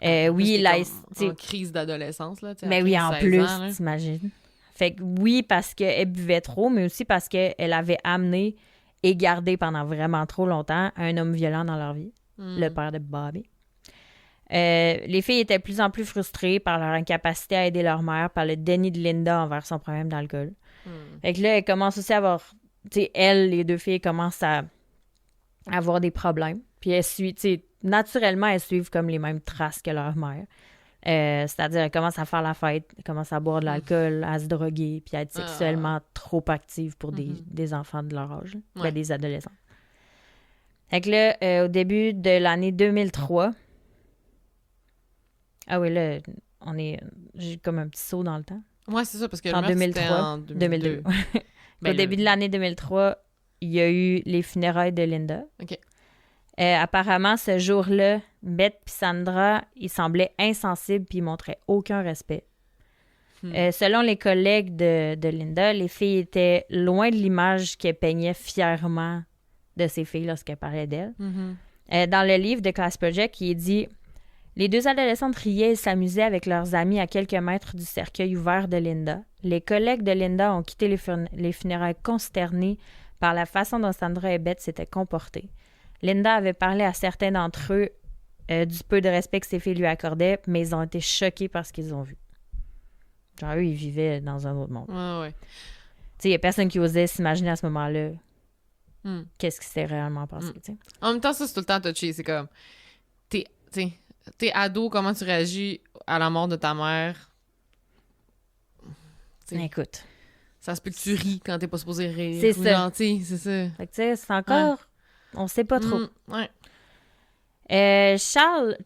[SPEAKER 2] Oui, laissent.
[SPEAKER 1] En crise d'adolescence, là.
[SPEAKER 2] Mais oui, en plus, t'imagines. Fait que oui, parce qu'elle buvait trop, mais aussi parce qu'elle avait amené et gardé pendant vraiment trop longtemps un homme violent dans leur vie, le père de Bobby. Les filles étaient de plus en plus frustrées par leur incapacité à aider leur mère, par le déni de Linda envers son problème d'alcool. Fait que là, elle commence aussi à avoir... Tu sais, les 2 filles commencent à avoir des problèmes. Puis elles suivent... Tu sais, naturellement, elles suivent comme les mêmes traces que leur mère. C'est-à-dire, elles commencent à faire la fête, elles commencent à boire de l'alcool, à se droguer, puis à être sexuellement trop actives pour des enfants de leur âge, des adolescents. Fait que là, au début de l'année 2003... Ah oui, là, j'ai comme un petit saut dans le temps.
[SPEAKER 1] Ouais, c'est ça, parce que
[SPEAKER 2] en 2003,
[SPEAKER 1] en 2002.
[SPEAKER 2] Au début de l'année 2003, il y a eu les funérailles de Linda.
[SPEAKER 1] OK.
[SPEAKER 2] Apparemment, ce jour-là, Beth et Sandra, ils semblaient insensibles puis ils montraient aucun respect. Selon les collègues de Linda, les filles étaient loin de l'image qu'elles peignaient fièrement de ces filles lorsqu'elles parlaient d'elles. Dans le livre de Class Project, il est dit « Les 2 adolescentes riaient et s'amusaient avec leurs amis à quelques mètres du cercueil ouvert de Linda. Les collègues de Linda ont quitté les funérailles consternés par la façon dont Sandra et Beth s'étaient comportées. Linda avait parlé à certains d'entre eux du peu de respect que ses filles lui accordaient, mais ils ont été choqués par ce qu'ils ont vu. » Genre, eux, ils vivaient dans un autre monde.
[SPEAKER 1] Ouais.
[SPEAKER 2] sais, il y a personne qui osait s'imaginer à ce moment-là qu'est-ce qui s'est réellement passé, tu sais.
[SPEAKER 1] En même temps, ça, c'est tout le temps touché. C'est comme, t'es ado, comment tu réagis à la mort de ta mère? T'sais,
[SPEAKER 2] Écoute.
[SPEAKER 1] ça se peut que tu ris quand t'es pas supposé rire.
[SPEAKER 2] C'est ça.
[SPEAKER 1] Gentil, c'est ça.
[SPEAKER 2] Fait que, tu sais, c'est encore... On sait pas trop.
[SPEAKER 1] Ouais.
[SPEAKER 2] Charles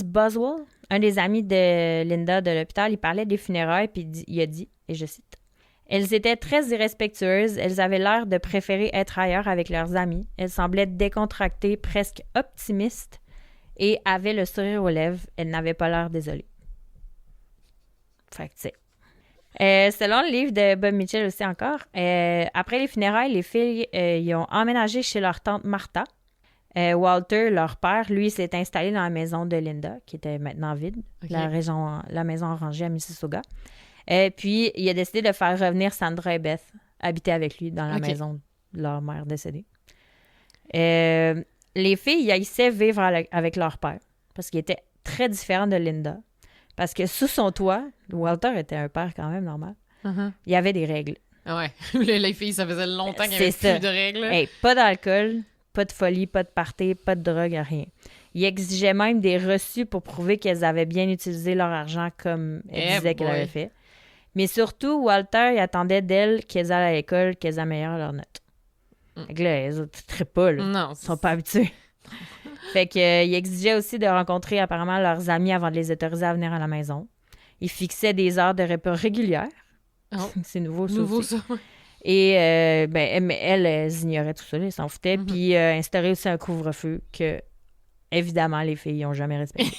[SPEAKER 2] Boswell, un des amis de Linda de l'hôpital, il parlait des funérailles, puis il a dit, et je cite, « Elles étaient très irrespectueuses, elles avaient l'air de préférer être ailleurs avec leurs amis, elles semblaient décontractées, presque optimistes, et avaient le sourire aux lèvres, elles n'avaient pas l'air désolées. » Fait que, tu sais. Selon le livre de Bob Mitchell aussi encore, après les funérailles, les filles ils ont emménagé chez leur tante Martha. Walter, leur père, lui, s'est installé dans la maison de Linda, qui était maintenant vide, la maison rangée à Mississauga. Puis, il a décidé de faire revenir Sandra et Beth habiter avec lui dans la maison de leur mère décédée. Les filles, ils haïssaient vivre avec leur père, parce qu'il était très différent de Linda. Parce que sous son toit, Walter était un père quand même normal. Il y avait des règles.
[SPEAKER 1] Ouais. Les filles, ça faisait longtemps qu'il n'y avait plus de règles.
[SPEAKER 2] Hey, pas d'alcool, pas de folie, pas de party, pas de drogue, rien. Il exigeait même des reçus pour prouver qu'elles avaient bien utilisé leur argent comme elles disaient qu'elles avaient fait. Mais surtout, Walter, il attendait d'elles qu'elles aillent à l'école, qu'elles améliorent leurs notes. Fait que là, elles ne trippent pas, là.
[SPEAKER 1] Non.
[SPEAKER 2] Ils sont pas habitués. Fait qu'il exigeait aussi de rencontrer apparemment leurs amis avant de les autoriser à venir à la maison. Il fixait des heures de repas régulières.
[SPEAKER 1] Oh.
[SPEAKER 2] C'est nouveau, ça
[SPEAKER 1] Nouveau,
[SPEAKER 2] aussi.
[SPEAKER 1] ça.
[SPEAKER 2] Et elles ignoraient tout ça, elles s'en foutaient. Puis instaurer aussi un couvre-feu que, évidemment, les filles n'ont jamais respecté.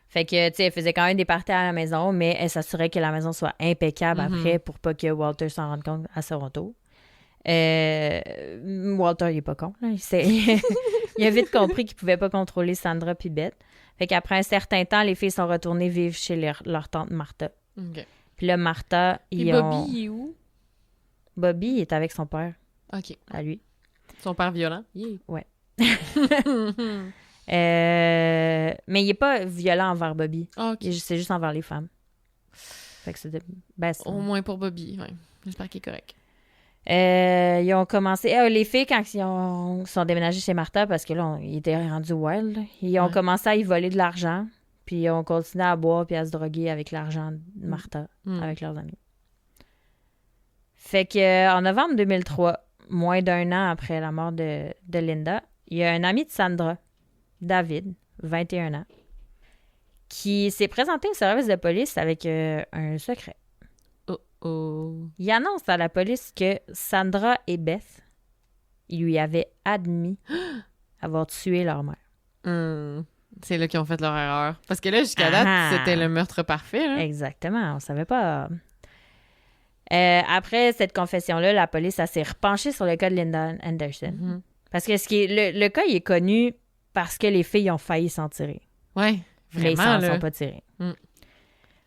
[SPEAKER 2] Fait que, tu sais, elle faisait quand même des parties à la maison, mais elle s'assurait que la maison soit impeccable après pour pas que Walter s'en rende compte à son retour. Walter, il est pas con. Là. Il a vite compris qu'il pouvait pas contrôler Sandra puis Beth. Fait qu'après un certain temps, les filles sont retournées vivre chez leur tante Martha.
[SPEAKER 1] OK.
[SPEAKER 2] Puis là, Martha,
[SPEAKER 1] Puis Bobby, il est où?
[SPEAKER 2] Bobby, il est avec son père.
[SPEAKER 1] OK.
[SPEAKER 2] À lui.
[SPEAKER 1] Son père violent? Yeah.
[SPEAKER 2] Ouais. Mais il est pas violent envers Bobby.
[SPEAKER 1] OK.
[SPEAKER 2] C'est juste envers les femmes. Fait que c'était...
[SPEAKER 1] Au moins pour Bobby, ouais. J'espère qu'il est correct.
[SPEAKER 2] Ils ont commencé... les filles, quand ils sont déménagées chez Martha, parce que là, ils étaient rendus wild, ils ont commencé à y voler de l'argent, puis ils ont continué à boire puis à se droguer avec l'argent de Martha, avec leurs amis. Fait que en novembre 2003, moins d'un an après la mort de Linda, il y a un ami de Sandra, David, 21 ans, qui s'est présenté au service de police avec un secret. Il annonce à la police que Sandra et Beth, ils lui avaient admis avoir tué leur mère.
[SPEAKER 1] C'est là qu'ils ont fait leur erreur. Parce que là, jusqu'à date, c'était le meurtre parfait. Là.
[SPEAKER 2] Exactement, on savait pas. Après cette confession-là, la police s'est repenchée sur le cas de Linda Anderson. Parce que le cas, il est connu parce que les filles ont failli s'en tirer.
[SPEAKER 1] Ouais, vraiment.
[SPEAKER 2] Mais ils s'en sont pas tirés.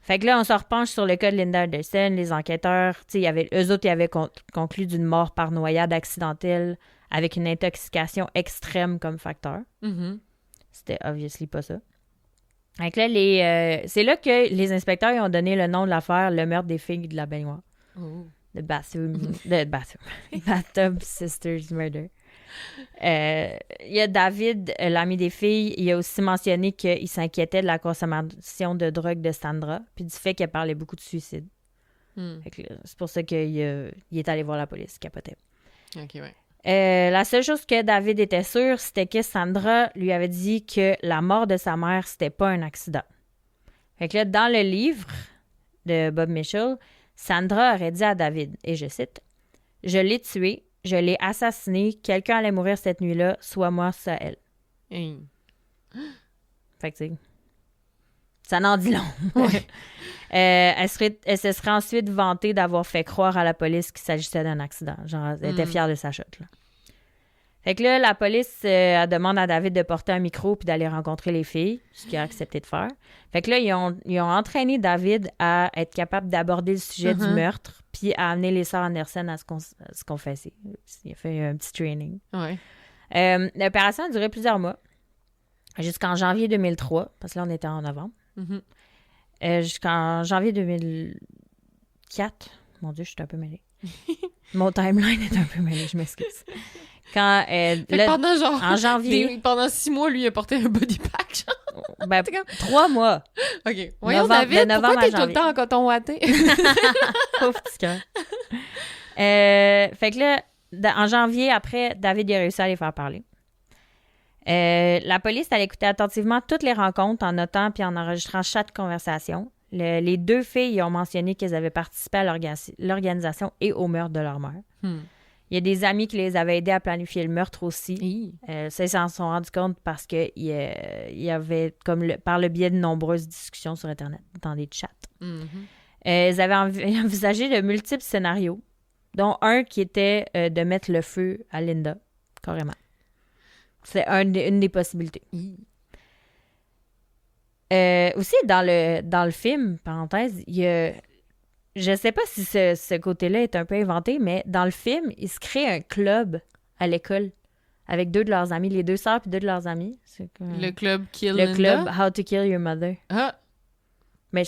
[SPEAKER 2] Fait que là, on se repenche sur le cas de Linda Anderson. Les enquêteurs, eux autres, ils avaient conclu d'une mort par noyade accidentelle avec une intoxication extrême comme facteur. C'était obviously pas ça. Fait que là, c'est là que les inspecteurs ils ont donné le nom de l'affaire, le meurtre des filles de la baignoire. The Bathtub Sisters Murder. Il y a David, l'ami des filles, il a aussi mentionné qu'il s'inquiétait de la consommation de drogue de Sandra, puis du fait qu'elle parlait beaucoup de suicide. C'est pour ça qu'il est allé voir la police, il capotait.
[SPEAKER 1] OK, ouais.
[SPEAKER 2] La seule chose que David était sûr, c'était que Sandra lui avait dit que la mort de sa mère, c'était pas un accident. Fait que là, dans le livre de Bob Mitchell, Sandra aurait dit à David, et je cite, « Je l'ai tué, je l'ai assassiné, quelqu'un allait mourir cette nuit-là, soit moi, soit elle. » Fait que ça n'en dit long. Elle se serait ensuite vantée d'avoir fait croire à la police qu'il s'agissait d'un accident. Genre, elle était fière de sa shot, là. Fait que là, la police elle demande à David de porter un micro puis d'aller rencontrer les filles, ce qu'il a accepté de faire. Fait que là, ils ont entraîné David à être capable d'aborder le sujet du meurtre puis à amener les sœurs Anderson à se confesser. Il a fait un petit training.
[SPEAKER 1] Ouais.
[SPEAKER 2] L'opération a duré plusieurs mois, jusqu'en janvier 2003, parce que là, on était en novembre. Jusqu'en janvier 2004, Mon Dieu, je suis un peu mêlée. Mon timeline est un peu mêlé, je m'excuse. Quand,
[SPEAKER 1] pendant genre...
[SPEAKER 2] en janvier...
[SPEAKER 1] pendant 6 mois, lui, il a porté un body pack, genre.
[SPEAKER 2] Ben, 3 mois.
[SPEAKER 1] OK. Voyons, David, pourquoi t'es tout le temps en coton watté?
[SPEAKER 2] Pauvre petit cœur. Fait que là, en janvier, après, David a réussi à les faire parler. La police allait écouter attentivement toutes les rencontres en notant puis en enregistrant chaque conversation. Les 2 filles ont mentionné qu'elles avaient participé à l'organisation et au meurtre de leur mère. Il y a des amis qui les avaient aidés à planifier le meurtre aussi. Ça, ils s'en sont rendus compte parce qu'il y avait, par le biais de nombreuses discussions sur Internet, dans des chats. Ils avaient envisagé de multiples scénarios, dont un qui était de mettre le feu à Linda, carrément. C'est une des possibilités. Aussi, dans le film, parenthèse, il y a... Je sais pas si ce côté-là est un peu inventé, mais dans le film, ils se créent un club à l'école avec 2 de leurs amis, les 2 sœurs puis 2 de leurs amis.
[SPEAKER 1] Le club Kill
[SPEAKER 2] Le
[SPEAKER 1] Linda?
[SPEAKER 2] club How to Kill Your Mother.
[SPEAKER 1] Ah!
[SPEAKER 2] Mais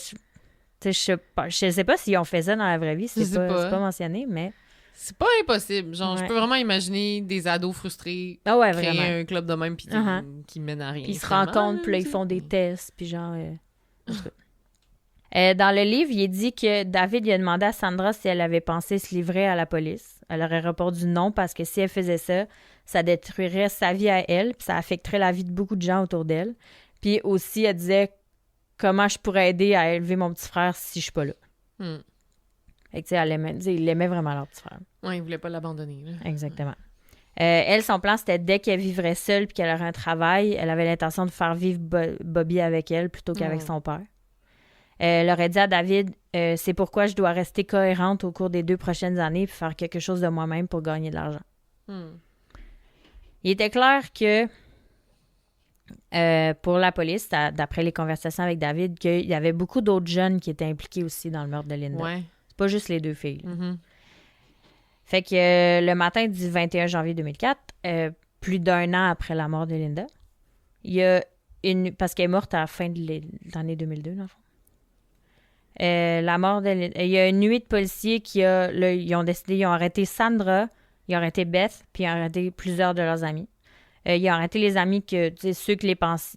[SPEAKER 2] je sais pas si on fait ça dans la vraie vie, c'est pas mentionné, mais...
[SPEAKER 1] C'est pas impossible. Genre, je peux vraiment imaginer des ados frustrés
[SPEAKER 2] créer
[SPEAKER 1] vraiment un club de même puis qui mène à rien.
[SPEAKER 2] Puis ils se rencontrent, puis là, ils font des tests, puis genre... dans le livre, il est dit que David lui a demandé à Sandra si elle avait pensé se livrer à la police. Elle aurait répondu non parce que si elle faisait ça, ça détruirait sa vie à elle, puis ça affecterait la vie de beaucoup de gens autour d'elle. Puis aussi, elle disait comment je pourrais aider à élever mon petit frère si je suis pas là. Fait que, tu sais, il aimait vraiment leur petit frère.
[SPEAKER 1] Ouais, il voulait pas l'abandonner. Là.
[SPEAKER 2] Exactement. Elle, son plan, c'était dès qu'elle vivrait seule puis qu'elle aurait un travail, elle avait l'intention de faire vivre Bobby avec elle plutôt qu'avec son père. Elle aurait dit à David, c'est pourquoi je dois rester cohérente au cours des 2 prochaines années puis faire quelque chose de moi-même pour gagner de l'argent. Il était clair que pour la police, d'après les conversations avec David, qu'il y avait beaucoup d'autres jeunes qui étaient impliqués aussi dans le meurtre de Linda.
[SPEAKER 1] Ouais.
[SPEAKER 2] C'est pas juste les 2 filles. Fait que le matin du 21 janvier 2004, plus d'1 an après la mort de Linda, il y a parce qu'elle est morte à la fin de l'année 2002, dans le fond. La mort de il y a une nuit de policiers ils ont arrêté Sandra, ils ont arrêté Beth, puis ils ont arrêté plusieurs de leurs amis. Ils ont arrêté les amis ceux que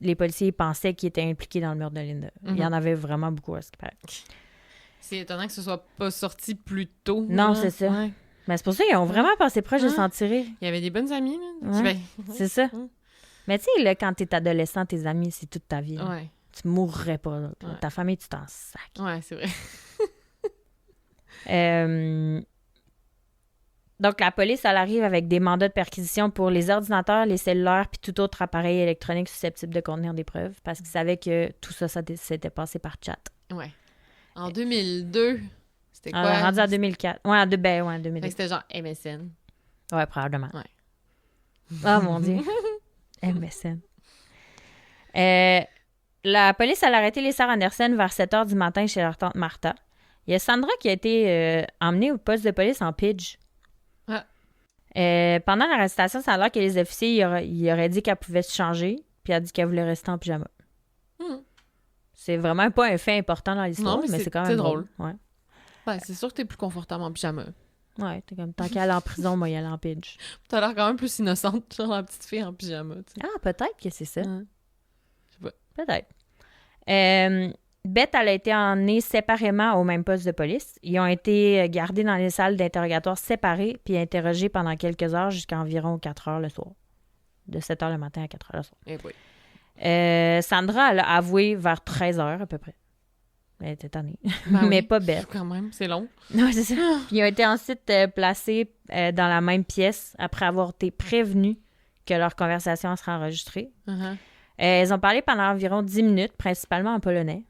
[SPEAKER 2] les policiers pensaient qui étaient impliqués dans le meurtre de Linda. Il y en avait vraiment beaucoup à ce qui paraît.
[SPEAKER 1] C'est étonnant que ce soit pas sorti plus tôt.
[SPEAKER 2] Non, c'est ça. Ouais. Mais c'est pour ça qu'ils ont vraiment passé proche de s'en tirer.
[SPEAKER 1] Il y avait des bonnes amies, là.
[SPEAKER 2] Ouais. C'est ça. Mais tu sais, quand t'es adolescent, tes amis, c'est toute ta vie.
[SPEAKER 1] Ouais.
[SPEAKER 2] Tu mourrais pas. Là. Ta famille, tu t'en sacs.
[SPEAKER 1] Ouais, c'est vrai.
[SPEAKER 2] Donc, la police, elle arrive avec des mandats de perquisition pour les ordinateurs, les cellulaires puis tout autre appareil électronique susceptible de contenir des preuves parce qu'ils savaient que tout ça s'était passé par chat.
[SPEAKER 1] Ouais. En 2002, c'était quoi?
[SPEAKER 2] Rendu en 2004. Ouais, en 2002.
[SPEAKER 1] C'était genre MSN.
[SPEAKER 2] Ouais, probablement.
[SPEAKER 1] Ouais.
[SPEAKER 2] Oh, mon Dieu. MSN. La police a arrêté les sœurs Anderson vers 7 h du matin chez leur tante Martha. Il y a Sandra qui a été emmenée au poste de police en pidge.
[SPEAKER 1] Ah.
[SPEAKER 2] Pendant l'arrestation, ça a l'air que les officiers ils auraient dit qu'elle pouvait se changer, puis elle a dit qu'elle voulait rester en pyjama. C'est vraiment pas un fait important dans l'histoire, mais c'est quand même drôle. Ouais.
[SPEAKER 1] Ouais, c'est sûr que t'es plus confortable en pyjama.
[SPEAKER 2] Ouais, t'es comme, tant qu'elle est en prison, moi, y aller en pidge.
[SPEAKER 1] T'as l'air quand même plus innocente, genre la petite fille en pyjama, tu sais.
[SPEAKER 2] Ah, peut-être que c'est ça.
[SPEAKER 1] Je sais pas.
[SPEAKER 2] Peut-être. Beth, elle a été emmenée séparément au même poste de police. Ils ont été gardés dans les salles d'interrogatoire séparées puis interrogés pendant quelques heures jusqu'à environ 4 heures le soir. De 7 heures le matin à 4 heures le soir.
[SPEAKER 1] Eh oui.
[SPEAKER 2] Sandra, elle a avoué vers 13 heures à peu près. Elle était tannée.
[SPEAKER 1] Ben
[SPEAKER 2] mais
[SPEAKER 1] oui,
[SPEAKER 2] pas Beth.
[SPEAKER 1] Quand même, c'est long.
[SPEAKER 2] Non, c'est ça. Ils ont été ensuite placés dans la même pièce après avoir été prévenus que leur conversation serait enregistrée. Ils ont parlé pendant environ 10 minutes, principalement en polonais.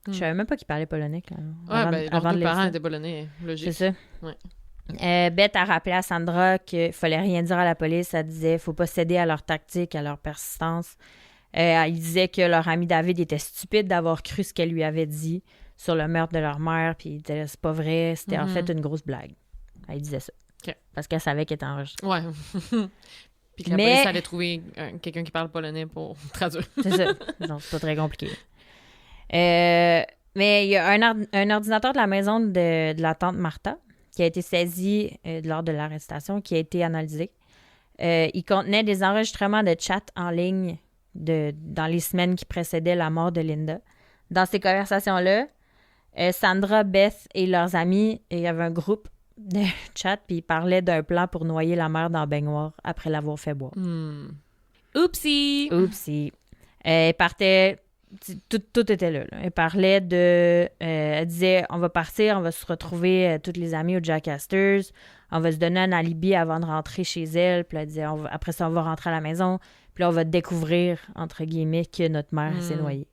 [SPEAKER 2] Je savais même pas qu'ils parlaient polonais.
[SPEAKER 1] Leurs deux parents étaient polonais, logique.
[SPEAKER 2] C'est ça.
[SPEAKER 1] Ouais.
[SPEAKER 2] Beth a rappelé à Sandra qu'il fallait rien dire à la police. Elle disait faut pas céder à leur tactique, à leur persistance. Elle disait que leur ami David était stupide d'avoir cru ce qu'elle lui avait dit sur le meurtre de leur mère, puis il disait c'est pas vrai, c'était en fait une grosse blague. Elle disait ça.
[SPEAKER 1] Okay.
[SPEAKER 2] Parce qu'elle savait qu'elle était enregistrée.
[SPEAKER 1] Ouais. Puis que la police allait trouver quelqu'un qui parle polonais pour traduire.
[SPEAKER 2] C'est ça. Donc, c'est pas très compliqué. Mais il y a un ordinateur de la maison de la tante Martha qui a été saisi lors de l'arrestation, qui a été analysé. Il contenait des enregistrements de chat en ligne dans les semaines qui précédaient la mort de Linda. Dans ces conversations-là, Sandra, Beth et leurs amis, il y avait un groupe de chat, puis ils parlaient d'un plan pour noyer la mère dans la baignoire après l'avoir fait boire.
[SPEAKER 1] Oupsie!
[SPEAKER 2] Elle partait... Tout était là. Elle parlait de... elle disait, on va partir, on va se retrouver toutes les amies au Jack Astor's, on va se donner un alibi avant de rentrer chez elle, puis elle disait, après ça, on va rentrer à la maison, puis là, on va découvrir, entre guillemets, que notre mère s'est noyée.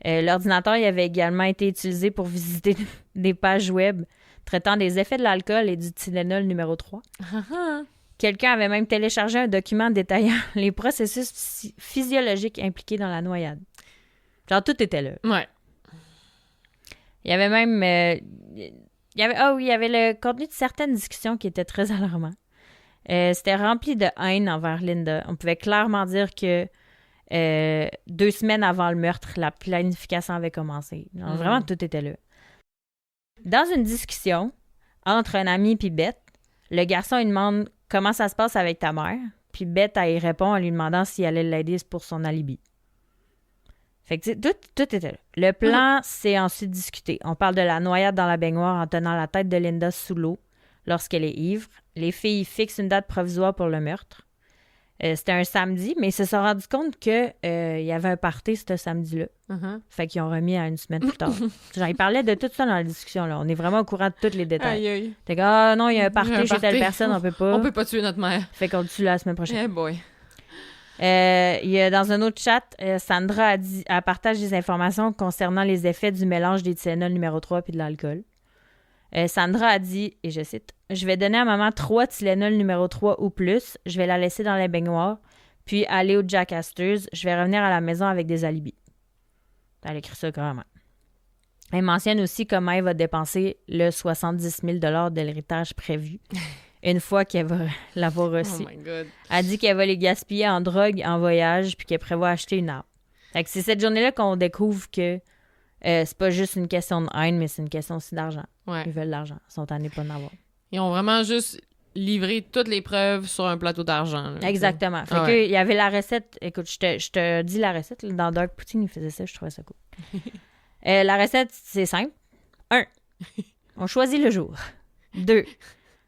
[SPEAKER 2] L'ordinateur il avait également été utilisé pour visiter des pages web traitant des effets de l'alcool et du Tylenol numéro 3. Quelqu'un avait même téléchargé un document détaillant les processus physiologiques impliqués dans la noyade. Genre, tout était là.
[SPEAKER 1] Ouais.
[SPEAKER 2] Il y avait même... il y avait le contenu de certaines discussions qui étaient très alarmant. C'était rempli de haine envers Linda. On pouvait clairement dire que 2 semaines avant le meurtre, la planification avait commencé. Donc, vraiment, tout était là. Dans une discussion entre un ami et Beth, le garçon lui demande comment ça se passe avec ta mère, puis Beth elle y répond en lui demandant s'il allait l'aider pour son alibi. Fait que tout était là. Le plan s'est ensuite discuté. On parle de la noyade dans la baignoire en tenant la tête de Linda sous l'eau lorsqu'elle est ivre. Les filles fixent une date provisoire pour le meurtre. C'était un samedi, mais ils se sont rendus compte qu'il y avait un party ce samedi-là. Fait qu'ils ont remis à une semaine plus tard. Genre, ils parlaient de tout ça dans la discussion. Là. On est vraiment au courant de tous les détails.
[SPEAKER 1] Aïe, aïe.
[SPEAKER 2] T'es comme, non, il y a un party chez telle personne, on peut pas.
[SPEAKER 1] On peut pas tuer notre mère.
[SPEAKER 2] Fait qu'on le tue la semaine prochaine.
[SPEAKER 1] Eh boy.
[SPEAKER 2] Il y a, dans un autre chat, Sandra elle partage des informations concernant les effets du mélange des Tylenol numéro 3 et de l'alcool. Sandra a dit, et je cite, « Je vais donner à maman 3 Tylenol numéro 3 ou plus. Je vais la laisser dans la baignoire, puis aller au Jack Astor's. Je vais revenir à la maison avec des alibis. » Elle écrit ça carrément. Elle mentionne aussi comment elle va dépenser le 70 000 $ de l'héritage prévu une fois qu'elle va l'avoir reçu.
[SPEAKER 1] Oh my God.
[SPEAKER 2] Elle dit qu'elle va les gaspiller en drogue, en voyage, puis qu'elle prévoit acheter une arme. Fait que c'est cette journée-là qu'on découvre que c'est pas juste une question de haine, mais c'est une question aussi d'argent.
[SPEAKER 1] Ouais.
[SPEAKER 2] Ils veulent de l'argent. Ils sont tannés pas d'en avoir.
[SPEAKER 1] Ils ont vraiment juste livré toutes les preuves sur un plateau d'argent. Là,
[SPEAKER 2] exactement. Fait que il y avait la recette. Écoute, je te dis la recette. Là, dans Dark Poutine, ils faisaient ça. Je trouvais ça cool. La recette, c'est simple. 1. On choisit le jour. 2.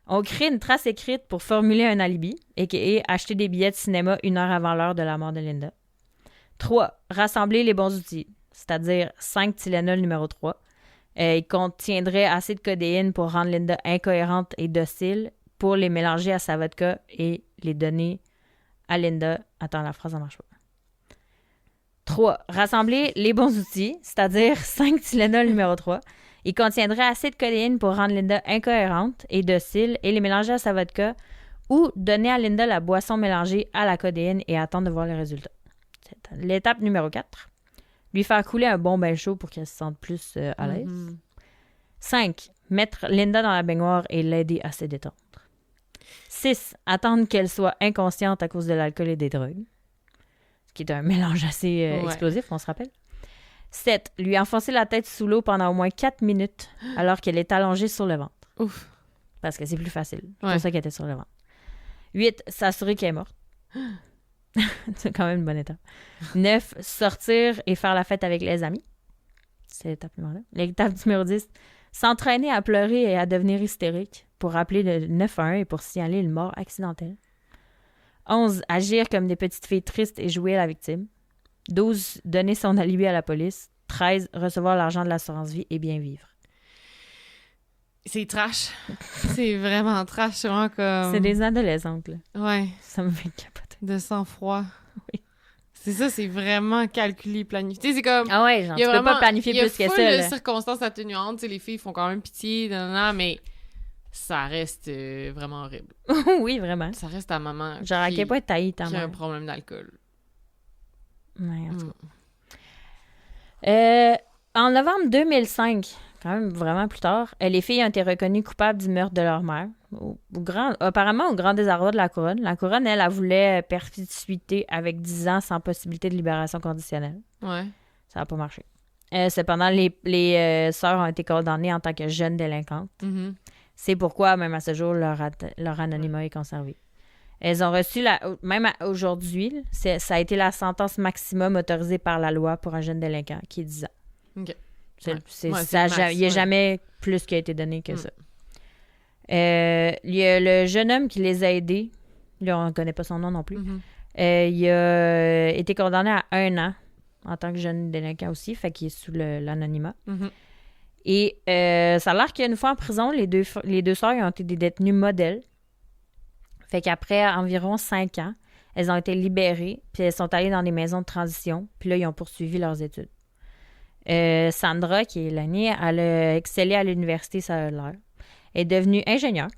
[SPEAKER 2] On crée une trace écrite pour formuler un alibi, et acheter des billets de cinéma 1 heure avant l'heure de la mort de Linda. 3. Rassembler les bons outils, c'est-à-dire 5 Tylenol numéro 3. Il contiendrait assez de codéine pour rendre Linda incohérente et docile, pour les mélanger à sa vodka et les donner à Linda. Attends, la phrase ne marche pas. 3. Rassembler les bons outils, c'est-à-dire 5 Tylenol numéro 3. Il contiendrait assez de codéine pour rendre Linda incohérente et docile et les mélanger à sa vodka ou donner à Linda la boisson mélangée à la codéine et attendre de voir le résultat. L'étape numéro 4. Lui faire couler un bon bain chaud pour qu'elle se sente plus à l'aise. 5. Mettre Linda dans la baignoire et l'aider à se détendre. 6. Attendre qu'elle soit inconsciente à cause de l'alcool et des drogues. Ce qui est un mélange assez explosif, on se rappelle. 7. Lui enfoncer la tête sous l'eau pendant au moins 4 minutes alors qu'elle est allongée sur le ventre.
[SPEAKER 1] Ouf.
[SPEAKER 2] Parce que c'est plus facile. C'est pour ça qu'elle était sur le ventre. 8. S'assurer qu'elle est morte. C'est quand même une bonne étape. 9. Sortir et faire la fête avec les amis. C'est l'étape numéro 1. L'étape numéro 10. S'entraîner à pleurer et à devenir hystérique pour appeler le 911 et pour signaler une mort accidentelle. 11. Agir comme des petites filles tristes et jouer à la victime. 12. Donner son alibi à la police. 13. Recevoir l'argent de l'assurance-vie et bien vivre.
[SPEAKER 1] C'est trash. C'est vraiment trash. C'est vraiment comme...
[SPEAKER 2] C'est des adolescentes, là.
[SPEAKER 1] Ouais.
[SPEAKER 2] Ça me fait capoter.
[SPEAKER 1] De sang-froid.
[SPEAKER 2] Oui.
[SPEAKER 1] C'est ça, c'est vraiment calculé, planifié. Tu sais, c'est comme...
[SPEAKER 2] Ah ouais, genre, tu peux pas planifier plus que ça,
[SPEAKER 1] Il y a
[SPEAKER 2] là.
[SPEAKER 1] de circonstances atténuantes. Tu sais, les filles font quand même pitié, mais ça reste vraiment horrible.
[SPEAKER 2] Oui, vraiment.
[SPEAKER 1] Ça reste ta maman
[SPEAKER 2] Genre, à quel point t'as haï ta
[SPEAKER 1] qui a un
[SPEAKER 2] mère.
[SPEAKER 1] problème d'alcool.
[SPEAKER 2] Ouais, en tout cas. En novembre 2005, quand même vraiment plus tard, les filles ont été reconnues coupables du meurtre de leur mère. Apparemment, au grand désarroi de la couronne. La couronne, elle voulait perpétuité avec 10 ans sans possibilité de libération conditionnelle.
[SPEAKER 1] Ouais.
[SPEAKER 2] Ça n'a pas marché. Cependant, les sœurs ont été condamnées en tant que jeunes délinquantes.
[SPEAKER 1] Mhm.
[SPEAKER 2] C'est pourquoi, même à ce jour, leur anonymat est conservé. Elles ont reçu, même aujourd'hui, ça a été la sentence maximum autorisée par la loi pour un jeune délinquant, qui est 10 ans.
[SPEAKER 1] OK.
[SPEAKER 2] Il
[SPEAKER 1] Ouais,
[SPEAKER 2] n'y a jamais plus qui a été donné que ça. Il y a le jeune homme qui les a aidés. Là, on ne connaît pas son nom non plus.
[SPEAKER 1] Mhm.
[SPEAKER 2] Il a été condamné à 1 an en tant que jeune délinquant aussi, fait qu'il est sous l'anonymat.
[SPEAKER 1] Mhm.
[SPEAKER 2] Et ça a l'air qu'une fois en prison, les deux sœurs ont été des détenues modèles. Fait qu'après environ 5 ans, elles ont été libérées, puis elles sont allées dans des maisons de transition, puis là, ils ont poursuivi leurs études. Sandra, qui est l'aînée, elle a excellé à l'université, ça a l'air. Elle est devenue ingénieure.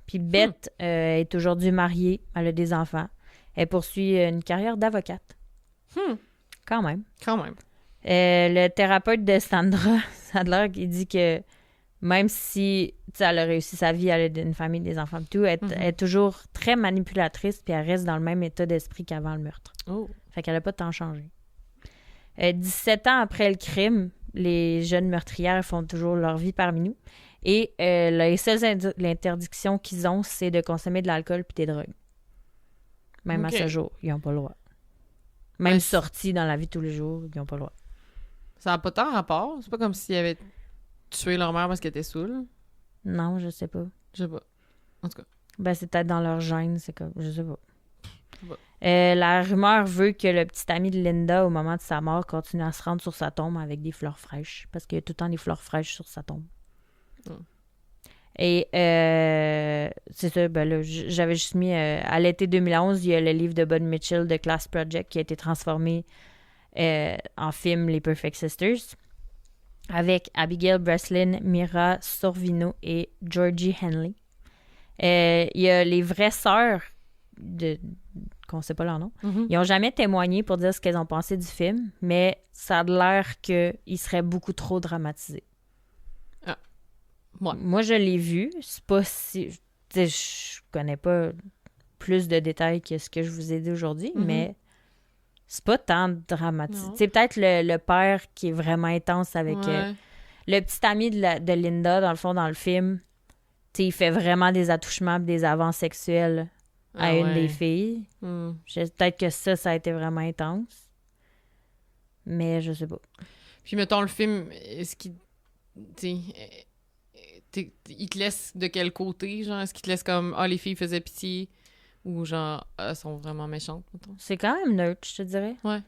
[SPEAKER 2] Puis Beth est aujourd'hui mariée, elle a des enfants. Elle poursuit une carrière d'avocate. Quand même.
[SPEAKER 1] Quand même.
[SPEAKER 2] Le thérapeute de Sandra, ça a l'air qu'il dit que même si elle a réussi sa vie, elle a une famille, des enfants et tout, elle est toujours très manipulatrice, puis elle reste dans le même état d'esprit qu'avant le meurtre.
[SPEAKER 1] Oh.
[SPEAKER 2] Fait qu'elle n'a pas tant changé. 17 ans après le crime, les jeunes meurtrières font toujours leur vie parmi nous. Et les seules interdictions qu'ils ont, c'est de consommer de l'alcool puis des drogues. Même à ce jour, ils n'ont pas le droit. Même sortis dans la vie de tous les jours, ils n'ont pas le droit.
[SPEAKER 1] Ça n'a pas tant rapport. C'est pas comme s'ils avaient tué leur mère parce qu'elle était saoule.
[SPEAKER 2] Non, je sais pas.
[SPEAKER 1] Je sais pas. En tout cas.
[SPEAKER 2] Ben, c'est peut-être dans leur gène, c'est comme... Je sais pas. La rumeur veut que le petit ami de Linda, au moment de sa mort, continue à se rendre sur sa tombe avec des fleurs fraîches. Parce qu'il y a tout le temps des fleurs fraîches sur sa tombe. Et c'est ça, ben là, j'avais juste mis... à l'été 2011, il y a le livre de Bud Mitchell, The Class Project, qui a été transformé en film Les Perfect Sisters, avec Abigail Breslin, Mira Sorvino et Georgie Henley. Il y a les vraies sœurs qu'on sait pas leur nom.
[SPEAKER 1] Mm-hmm.
[SPEAKER 2] Ils n'ont jamais témoigné pour dire ce qu'elles ont pensé du film, mais ça a l'air qu'il serait beaucoup trop dramatisé.
[SPEAKER 1] Ah. Ouais.
[SPEAKER 2] Moi, je l'ai vu. C'est pas si... Je connais pas plus de détails que ce que je vous ai dit aujourd'hui, mais c'est pas tant dramatisé. C'est peut-être le père qui est vraiment intense avec... le petit ami de Linda, dans le fond, dans le film, il fait vraiment des attouchements et des avances sexuels à une des filles. Peut-être que ça a été vraiment intense. Mais je sais pas.
[SPEAKER 1] Puis, mettons, le film, est-ce qu'il... il te laisse de quel côté, genre? Est-ce qu'il te laisse comme « Ah, les filles faisaient pitié » ou genre « Elles sont vraiment méchantes », mettons?
[SPEAKER 2] C'est quand même neutre, je te dirais.
[SPEAKER 1] Ouais.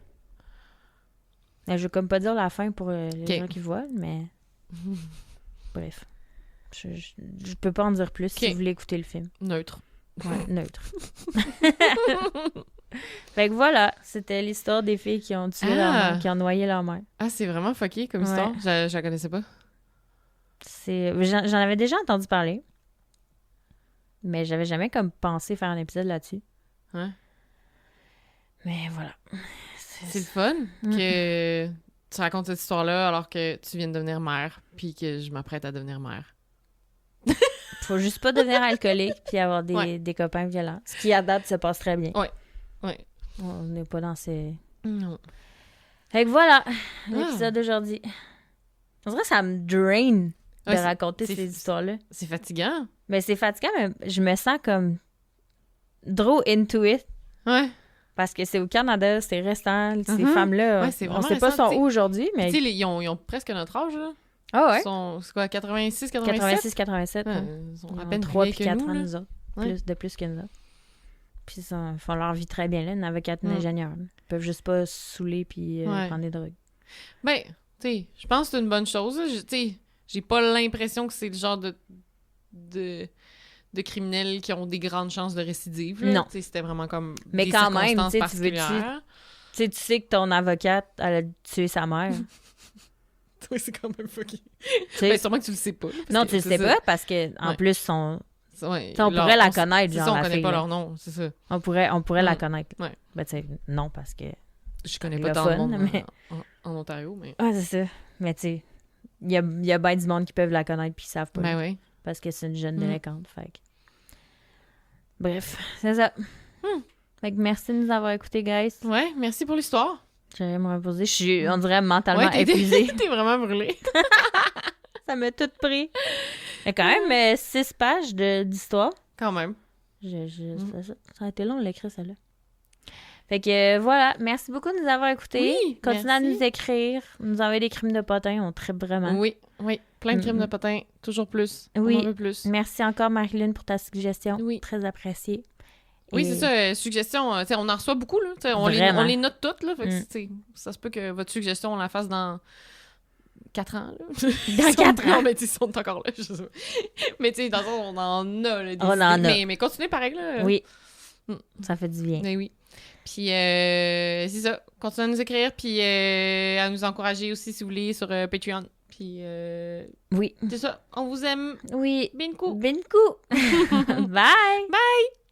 [SPEAKER 2] Je vais comme pas dire la fin pour les gens qui voient, mais... Bref. Je peux pas en dire plus si vous voulez écouter le film.
[SPEAKER 1] Neutre.
[SPEAKER 2] Ouais, neutre. Fait que voilà, c'était l'histoire des filles qui ont tué leur mère, qui ont noyé leur mère.
[SPEAKER 1] Ah, c'est vraiment fucké comme histoire. Je la connaissais pas.
[SPEAKER 2] J'en avais déjà entendu parler, mais j'avais jamais comme pensé faire un épisode là-dessus.
[SPEAKER 1] Ouais.
[SPEAKER 2] Mais voilà.
[SPEAKER 1] C'est le fun que tu racontes cette histoire-là alors que tu viens de devenir mère, puis que je m'apprête à devenir mère.
[SPEAKER 2] Faut juste pas devenir alcoolique puis avoir des copains violents. Ce qui, à date, se passe très bien.
[SPEAKER 1] Ouais.
[SPEAKER 2] On n'est pas dans ces...
[SPEAKER 1] Non.
[SPEAKER 2] Fait que voilà, l'épisode d'aujourd'hui. On dirait que ça me drain de raconter ces histoires-là.
[SPEAKER 1] C'est fatigant.
[SPEAKER 2] Mais c'est fatigant, mais je me sens comme draw into it.
[SPEAKER 1] Ouais.
[SPEAKER 2] Parce que c'est au Canada, c'est récent, ces femmes-là. On sait pas sont où aujourd'hui, mais...
[SPEAKER 1] Tu sais, ils ont presque notre âge, là.
[SPEAKER 2] Ah ouais?
[SPEAKER 1] C'est quoi, 86, 87?
[SPEAKER 2] 87,
[SPEAKER 1] Ils sont à peine
[SPEAKER 2] 3 puis
[SPEAKER 1] plus
[SPEAKER 2] 4
[SPEAKER 1] que
[SPEAKER 2] ans,
[SPEAKER 1] nous,
[SPEAKER 2] nous autres. De plus que nous autres. Puis ils font leur vie très bien, là, une avocate, une ingénieure. Ils peuvent juste pas se saouler puis prendre des drogues.
[SPEAKER 1] Ben, tu sais, je pense que c'est une bonne chose. Tu sais, j'ai pas l'impression que c'est le genre de criminels qui ont des grandes chances de récidive. Là. Non. C'était vraiment comme
[SPEAKER 2] mais
[SPEAKER 1] des
[SPEAKER 2] quand même, tu sais que ton avocate, elle a tué sa mère.
[SPEAKER 1] Oui, c'est quand même fucké. Ben, sûrement que tu le sais pas.
[SPEAKER 2] Non, tu le sais pas parce que en plus, on pourrait la connaître.
[SPEAKER 1] C'est
[SPEAKER 2] genre,
[SPEAKER 1] ça, on
[SPEAKER 2] la
[SPEAKER 1] connaît
[SPEAKER 2] fille,
[SPEAKER 1] pas
[SPEAKER 2] là.
[SPEAKER 1] leur nom, c'est ça.
[SPEAKER 2] On pourrait la connaître.
[SPEAKER 1] Ouais.
[SPEAKER 2] Ben, tu sais, non, parce que...
[SPEAKER 1] Je connais pas tant de monde en Ontario, mais...
[SPEAKER 2] Ah, c'est ça. Mais tu sais, il y a bien du monde qui peuvent la connaître puis ils savent pas.
[SPEAKER 1] Ben oui.
[SPEAKER 2] Parce que c'est une jeune délinquante, fait que... Bref, c'est ça. Fait que merci de nous avoir écoutés, guys.
[SPEAKER 1] Ouais, merci pour l'histoire.
[SPEAKER 2] J'allais me reposer. Je suis, on dirait, mentalement
[SPEAKER 1] Ouais,
[SPEAKER 2] épuisée.
[SPEAKER 1] t'es vraiment brûlée.
[SPEAKER 2] Ça m'a tout pris. Il y a quand même 6 pages d'histoire.
[SPEAKER 1] Quand même.
[SPEAKER 2] Ça a été long de l'écrire, celle-là. Fait que voilà, merci beaucoup de nous avoir écoutés.
[SPEAKER 1] Oui,
[SPEAKER 2] Continuez à
[SPEAKER 1] merci.
[SPEAKER 2] nous écrire, nous envoyer des crimes de potins, on tripe vraiment.
[SPEAKER 1] Oui, plein de crimes de potins, toujours plus.
[SPEAKER 2] Oui.
[SPEAKER 1] On en veut plus.
[SPEAKER 2] Merci encore, Marilyn, pour ta suggestion.
[SPEAKER 1] Oui.
[SPEAKER 2] Très appréciée.
[SPEAKER 1] Oui,
[SPEAKER 2] Et-
[SPEAKER 1] c'est ça, suggestion, on en reçoit beaucoup, là. On
[SPEAKER 2] Vraiment.
[SPEAKER 1] les note toutes, là. Fait que, ça se peut que votre suggestion, on la fasse dans 4 ans, là.
[SPEAKER 2] Dans 4 ans.
[SPEAKER 1] Non, mais ils sont encore là, je sais pas. Mais tu sais, dans le fond, on en a, là, des
[SPEAKER 2] On en
[SPEAKER 1] idées.
[SPEAKER 2] a.
[SPEAKER 1] Mais continuez pareil, là.
[SPEAKER 2] Oui.
[SPEAKER 1] Mm.
[SPEAKER 2] Ça fait du bien.
[SPEAKER 1] Ben oui. Puis, c'est ça. Continuez à nous écrire, puis à nous encourager aussi, si vous voulez, sur Patreon. Puis,
[SPEAKER 2] Oui.
[SPEAKER 1] c'est ça. On vous aime.
[SPEAKER 2] Oui.
[SPEAKER 1] Binkou.
[SPEAKER 2] Binkou. Bye.
[SPEAKER 1] Bye!